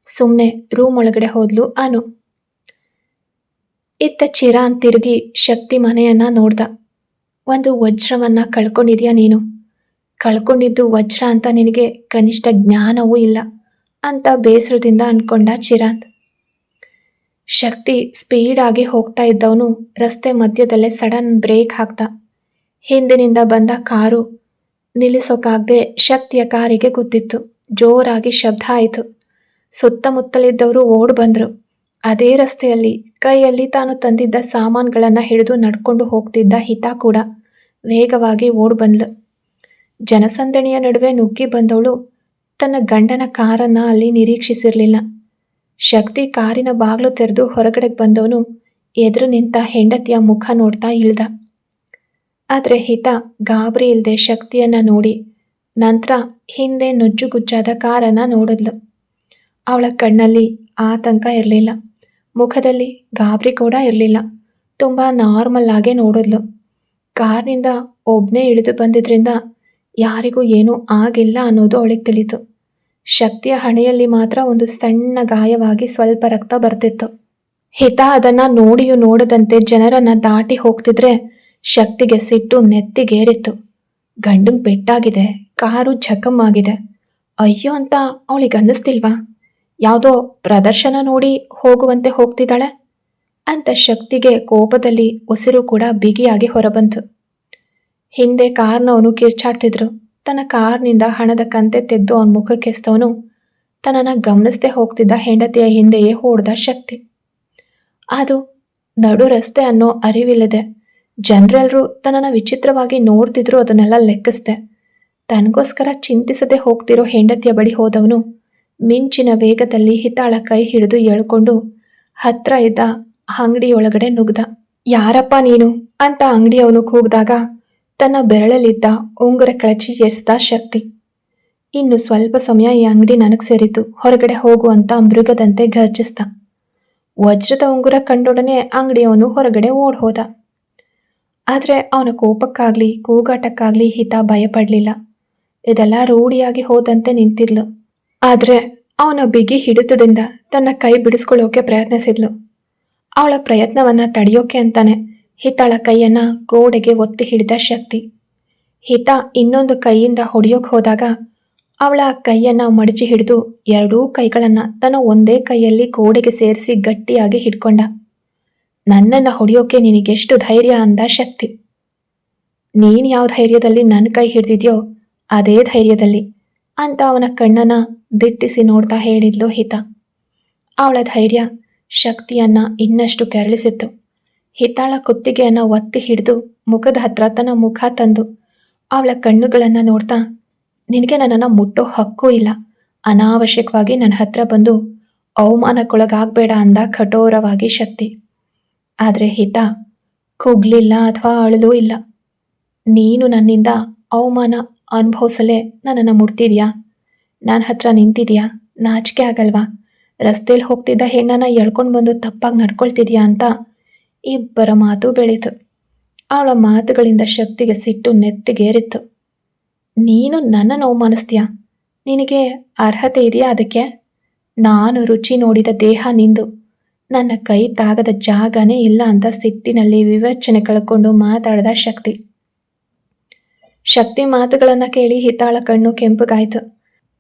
ಸುಮ್ಮನೆ ರೂಮ್ ಒಳಗಡೆ ಹೋದ್ಲು ಅನು. ಇತ್ತ ಚಿರಾಂತ್ ತಿರುಗಿ ಶಕ್ತಿ ಮನೆಯನ್ನ ನೋಡ್ದ. ಒಂದು ವಜ್ರವನ್ನ ಕಳ್ಕೊಂಡಿದ್ಯಾ ನೀನು, ಕಳ್ಕೊಂಡಿದ್ದು ವಜ್ರ ಅಂತ ನಿನಗೆ ಕನಿಷ್ಠ ಜ್ಞಾನವೂ ಇಲ್ಲ ಅಂತ ಬೇಸರದಿಂದ ಅನ್ಕೊಂಡ ಚಿರಾಂತ್. ಶಕ್ತಿ ಸ್ಪೀಡಾಗಿ ಹೋಗ್ತಾ ಇದ್ದವನು ರಸ್ತೆ ಮಧ್ಯದಲ್ಲೇ ಸಡನ್ ಬ್ರೇಕ್ ಹಾಕ್ದ. ಹಿಂದಿನಿಂದ ಬಂದ ಕಾರು ನಿಲ್ಲಿಸೋಕಾಗದೆ ಶಕ್ತಿಯ ಕಾರಿಗೆ ಗುದ್ದಿತ್ತು. ಜೋರಾಗಿ ಶಬ್ದ ಆಯಿತು. ಸುತ್ತಮುತ್ತಲಿದ್ದವರು ಓಡ್ ಬಂದರು. ಅದೇ ರಸ್ತೆಯಲ್ಲಿ ಕೈಯಲ್ಲಿ ತಾನು ತಂದಿದ್ದ ಸಾಮಾನುಗಳನ್ನು ಹಿಡಿದು ನಡ್ಕೊಂಡು ಹೋಗ್ತಿದ್ದ ಹಿತ ಕೂಡ ವೇಗವಾಗಿ ಓಡ್ ಬಂದ್ಲು. ಜನಸಂದಣಿಯ ನಡುವೆ ನುಗ್ಗಿ ಬಂದವಳು ತನ್ನ ಗಂಡನ ಕಾರನ್ನು ಅಲ್ಲಿ ನಿರೀಕ್ಷಿಸಿರಲಿಲ್ಲ. ಶಕ್ತಿ ಕಾರಿನ ಬಾಗಿಲು ತೆರೆದು ಹೊರಗಡೆಗೆ ಬಂದವನು ಎದುರು ನಿಂತ ಹೆಂಡತಿಯ ಮುಖ ನೋಡ್ತಾ ಇಳ್ದ. ಆದರೆ ಹಿತ ಗಾಬರಿ ಇಲ್ಲದೆ ಶಕ್ತಿಯನ್ನ ನೋಡಿ ನಂತರ ಹಿಂದೆ ನುಜ್ಜುಗುಜ್ಜಾದ ಕಾರನ್ನ ನೋಡಿದ್ಲು. ಅವಳ ಕಣ್ಣಲ್ಲಿ ಆತಂಕ ಇರಲಿಲ್ಲ, ಮುಖದಲ್ಲಿ ಗಾಬರಿ ಕೂಡ ಇರಲಿಲ್ಲ. ತುಂಬ ನಾರ್ಮಲ್ ಆಗೇ ನೋಡಿದ್ಲು. ಕಾರ್ನಿಂದ ಒಬ್ಬನೇ ಇಳಿದು ಬಂದಿದ್ರಿಂದ ಯಾರಿಗೂ ಏನೂ ಆಗಿಲ್ಲ ಅನ್ನೋದು ಅವಳಿಗೆ ತಿಳಿತು. ಶಕ್ತಿಯ ಹಣೆಯಲ್ಲಿ ಮಾತ್ರ ಒಂದು ಸಣ್ಣ ಗಾಯವಾಗಿ ಸ್ವಲ್ಪ ರಕ್ತ ಬರ್ತಿತ್ತು. ಹಿತ ಅದನ್ನ ನೋಡಿಯೂ ನೋಡದಂತೆ ಜನರನ್ನ ದಾಟಿ ಹೋಗ್ತಿದ್ರೆ ಶಕ್ತಿಗೆ ಸಿಟ್ಟು ನೆತ್ತಿಗೇರಿತ್ತು. ಗಂಡಂಗೆ ಪೆಟ್ಟಾಗಿದೆ, ಕಾರು ಜಖಮ್ ಆಗಿದೆ, ಅಯ್ಯೋ ಅಂತ ಅವಳಿಗೆ ಅನ್ನಿಸ್ತಿಲ್ವಾ? ಯಾವುದೋ ಪ್ರದರ್ಶನ ನೋಡಿ ಹೋಗುವಂತೆ ಹೋಗ್ತಿದ್ದಾಳೆ ಅಂತ ಶಕ್ತಿಗೆ ಕೋಪದಲ್ಲಿ ಉಸಿರು ಕೂಡ ಬಿಗಿಯಾಗಿ ಹೊರಬಂತು. ಹಿಂದೆ ಕಾರ್ನವನು ಕಿರ್ಚಾಡ್ತಿದ್ರು. ತನ್ನ ಕಾರ್ನಿಂದ ಹಣದ ಕಂತೆ ತೆಗೆದು ಅವನ ಮುಖಕ್ಕೆ ಎಸ್ತವನು ತನ್ನನ್ನು ಗಮನಿಸದೆ ಹೋಗ್ತಿದ್ದ ಹೆಂಡತಿಯ ಹಿಂದೆಯೇ ಓಡ್ದ ಶಕ್ತಿ. ಅದು ನಡು ರಸ್ತೆ ಅನ್ನೋ ಅರಿವಿಲ್ಲದೆ ಜನರೆಲ್ಲರೂ ತನ್ನನ್ನು ವಿಚಿತ್ರವಾಗಿ ನೋಡ್ತಿದ್ರು. ಅದನ್ನೆಲ್ಲ ಲೆಕ್ಕಿಸ್ದೆ ತನಗೋಸ್ಕರ ಚಿಂತಿಸದೆ ಹೋಗ್ತಿರೋ ಹೆಂಡತಿಯ ಬಳಿ ಹೋದವನು ಮಿಂಚಿನ ವೇಗದಲ್ಲಿ ಹಿತಾಳ ಕೈ ಹಿಡಿದು ಎಳ್ಕೊಂಡು ಹತ್ರ ಇದ್ದ ಅಂಗಡಿಯೊಳಗಡೆ ನುಗ್ದ. ಯಾರಪ್ಪ ನೀನು ಅಂತ ಅಂಗಡಿಯವನು ಕೂಗಿದಾಗ ತನ್ನ ಬೆರಳಲ್ಲಿದ್ದ ಉಂಗುರ ಕಳಚಿ ಎಸ್ದ ಶಕ್ತಿ. ಇನ್ನು ಸ್ವಲ್ಪ ಸಮಯ ಈ ಅಂಗಡಿ ನನಗೆ ಸೇರಿತು, ಹೊರಗಡೆ ಹೋಗು ಅಂತ ಮೃಗದಂತೆ ಗರ್ಜಿಸ್ದ. ವಜ್ರದ ಉಂಗುರ ಕಂಡೊಡನೆ ಅಂಗಡಿಯವನು ಹೊರಗಡೆ ಓಡ್ ಹೋದ. ಆದರೆ ಅವನ ಕೋಪಕ್ಕಾಗ್ಲಿ ಕೂಗಾಟಕ್ಕಾಗ್ಲಿ ಹಿತ ಭಯಪಡಲಿಲ್ಲ. ಇದೆಲ್ಲ ರೂಢಿಯಾಗಿ ಹೋದಂತೆ ನಿಂತಿದ್ಲು. ಆದರೆ ಅವನ ಬಿಗಿ ಹಿಡಿತದಿಂದ ತನ್ನ ಕೈ ಬಿಡಿಸ್ಕೊಳ್ಳೋಕೆ ಪ್ರಯತ್ನಿಸಿದ್ಲು. ಅವಳ ಪ್ರಯತ್ನವನ್ನ ತಡೆಯೋಕೆ ಅಂತಾನೆ ಹಿತಾಳ ಕೈಯನ್ನ ಗೋಡೆಗೆ ಒತ್ತಿ ಹಿಡಿದ ಶಕ್ತಿ. ಹಿತ ಇನ್ನೊಂದು ಕೈಯಿಂದ ಹೊಡೆಯೋಕೆ ಹೋದಾಗ ಅವಳ ಕೈಯನ್ನ ಮಡಚಿ ಹಿಡಿದು ಎರಡೂ ಕೈಗಳನ್ನ ತನ್ನ ಒಂದೇ ಕೈಯಲ್ಲಿ ಗೋಡೆಗೆ ಸೇರಿಸಿ ಗಟ್ಟಿಯಾಗಿ ಹಿಡ್ಕೊಂಡ. ನನ್ನನ್ನು ಹೊಡೆಯೋಕೆ ನಿನಗೆಷ್ಟು ಧೈರ್ಯ ಅಂದ ಶಕ್ತಿ. ನೀನು ಯಾವ ಧೈರ್ಯದಲ್ಲಿ ನನ್ನ ಕೈ ಹಿಡಿದಿದ್ಯೋ ಅದೇ ಧೈರ್ಯದಲ್ಲಿ ಅಂತ ಅವನ ಕಣ್ಣನ್ನ ದಿಟ್ಟಿಸಿ ನೋಡ್ತಾ ಹೇಳಿದ್ಲು ಹಿತ. ಅವಳ ಧೈರ್ಯ ಶಕ್ತಿಯನ್ನ ಇನ್ನಷ್ಟು ಕೆರಳಿಸಿತ್ತು. ಹಿತಾಳ ಕುತ್ತಿಗೆಯನ್ನು ಒತ್ತಿ ಹಿಡಿದು ಮುಖದ ಹತ್ರ ತನ್ನ ಮುಖ ತಂದು ಅವಳ ಕಣ್ಣುಗಳನ್ನು ನೋಡ್ತಾ, ನಿನಗೆ ನನ್ನನ್ನು ಮುಟ್ಟೋ ಹಕ್ಕೂ ಇಲ್ಲ, ಅನಾವಶ್ಯಕವಾಗಿ ನನ್ನ ಹತ್ರ ಬಂದು ಅವಮಾನಕ್ಕೊಳಗಾಗಬೇಡ ಅಂದ ಕಠೋರವಾಗಿ ಶಕ್ತಿ. ಆದರೆ ಹಿತ ಕುಗ್ಲಿಲ್ಲ ಅಥವಾ ಅಳಲೂ ಇಲ್ಲ. ನೀನು ನನ್ನಿಂದ ಅವಮಾನ ಅನುಭವಿಸಲೇ ನನ್ನನ್ನು ಮುಟ್ತಿದ್ಯಾ? ನನ್ನ ಹತ್ರ ನಿಂತಿದ್ಯಾ? ನಾಚಿಕೆ ಆಗಲ್ವಾ? ರಸ್ತೆಯಲ್ಲಿ ಹೋಗ್ತಿದ್ದ ಹೆಣ್ಣನ್ನು ಎಳ್ಕೊಂಡು ಬಂದು ತಪ್ಪಾಗಿ ನಡ್ಕೊಳ್ತಿದ್ಯಾ ಅಂತ ಇಬ್ಬರ ಮಾತು ಬೆಳೀತು. ಅವಳ ಮಾತುಗಳಿಂದ ಶಕ್ತಿಗೆ ಸಿಟ್ಟು ನೆತ್ತಿಗೇರಿತ್ತು. ನೀನು ನನ್ನನ್ನು ಅವಮಾನಿಸ್ತೀಯಾ? ನಿನಗೆ ಅರ್ಹತೆ ಇದೆಯಾ ಅದಕ್ಕೆ? ನಾನು ರುಚಿ ನೋಡಿದ ದೇಹ ನಿಂದು, ನನ್ನ ಕೈ ತಾಗದ ಜಾಗನೇ ಇಲ್ಲ ಅಂತ ಸಿಟ್ಟಿನಲ್ಲಿ ವಿವೇಚನೆ ಕಳ್ಕೊಂಡು ಮಾತಾಡಿದ ಶಕ್ತಿ. ಶಕ್ತಿ ಮಾತುಗಳನ್ನು ಕೇಳಿ ಹಿತಾಳ ಕಣ್ಣು ಕೆಂಪಗಾಯಿತು.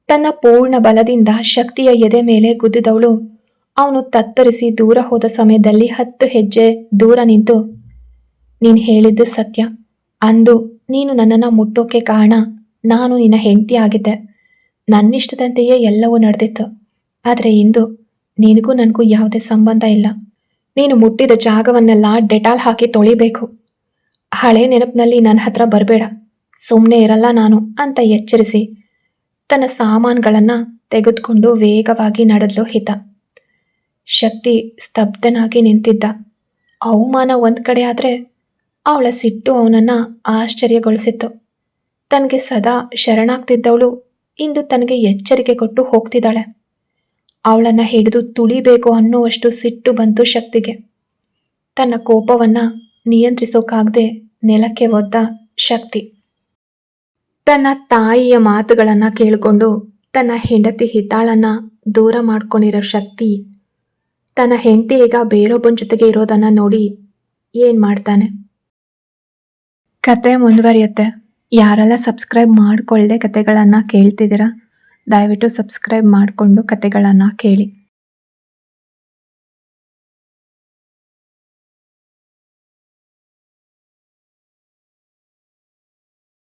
ತನ್ನ ಪೂರ್ಣ ಬಲದಿಂದ ಶಕ್ತಿಯ ಎದೆ ಮೇಲೆ ಗುದ್ದಿದವಳು ಅವನು ತತ್ತರಿಸಿ ದೂರ ಹೋದ ಸಮಯದಲ್ಲಿ 10 ಹೆಜ್ಜೆ ದೂರ ನಿಂತು, ನೀನು ಹೇಳಿದ್ದು ಸತ್ಯ. ಅಂದು ನೀನು ನನ್ನನ್ನು ಮುಟ್ಟೋಕೆ ಕಾರಣ ನಾನು ನಿನ್ನ ಹೆಂಡತಿ ಆಗಿದ್ದೆ. ನನ್ನಿಷ್ಟದಂತೆಯೇ ಎಲ್ಲವೂ ನಡೆದಿತ್ತು. ಆದರೆ ಇಂದು ನಿನಗೂ ನನಗೂ ಯಾವುದೇ ಸಂಬಂಧ ಇಲ್ಲ. ನೀನು ಮುಟ್ಟಿದ ಜಾಗವನ್ನೆಲ್ಲ ಡೆಟಾಲ್ ಹಾಕಿ ತೊಳಿಬೇಕು. ಹಳೆ ನೆನಪಿನಲ್ಲಿ ನನ್ನ ಹತ್ರ ಬರಬೇಡ. ಸುಮ್ಮನೆ ಇರಲ್ಲ ನಾನು ಅಂತ ಎಚ್ಚರಿಸಿ ತನ್ನ ಸಾಮಾನುಗಳನ್ನು ತೆಗೆದುಕೊಂಡು ವೇಗವಾಗಿ ನಡೆದ್ಲು ಹಿತ. ಶಕ್ತಿ ಸ್ತಬ್ಧನಾಗಿ ನಿಂತಿದ್ದ. ಅವಮಾನ ಒಂದು ಕಡೆ ಆದರೆ ಅವಳ ಸಿಟ್ಟು ಅವನನ್ನು ಆಶ್ಚರ್ಯಗೊಳಿಸಿತ್ತು. ತನಗೆ ಸದಾ ಶರಣಾಗ್ತಿದ್ದವಳು ಇಂದು ತನಗೆ ಎಚ್ಚರಿಕೆ ಕೊಟ್ಟು ಹೋಗ್ತಿದ್ದಾಳೆ. ಅವಳನ್ನು ಹಿಡಿದು ತುಳಿಬೇಕು ಅನ್ನುವಷ್ಟು ಸಿಟ್ಟು ಬಂತು ಶಕ್ತಿಗೆ. ತನ್ನ ಕೋಪವನ್ನು ನಿಯಂತ್ರಿಸೋಕ್ಕಾಗದೆ ನೆಲಕ್ಕೆ ಒದ್ದ ಶಕ್ತಿ. ತನ್ನ ತಾಯಿಯ ಮಾತುಗಳನ್ನು ಕೇಳಿಕೊಂಡು ತನ್ನ ಹೆಂಡತಿ ಹಿತಾಳನ್ನು ದೂರ ಮಾಡ್ಕೊಂಡಿರೋ ಶಕ್ತಿ ತನ್ನ ಹೆಂಡತಿ ಈಗ ಬೇರೊಬ್ಬನ ಜೊತೆಗೆ ಇರೋದನ್ನು ನೋಡಿ ಏನು ಮಾಡ್ತಾನೆ? ಕತೆ ಮುಂದುವರಿಯುತ್ತೆ. ಯಾರೆಲ್ಲ ಸಬ್ಸ್ಕ್ರೈಬ್ ಮಾಡಿಕೊಳ್ಳದೆ ಕತೆಗಳನ್ನು ಕೇಳ್ತಿದ್ದೀರಾ, ದಯವಿಟ್ಟು ಸಬ್ಸ್ಕ್ರೈಬ್ ಮಾಡಿಕೊಂಡು ಕತೆಗಳನ್ನು ಕೇಳಿ.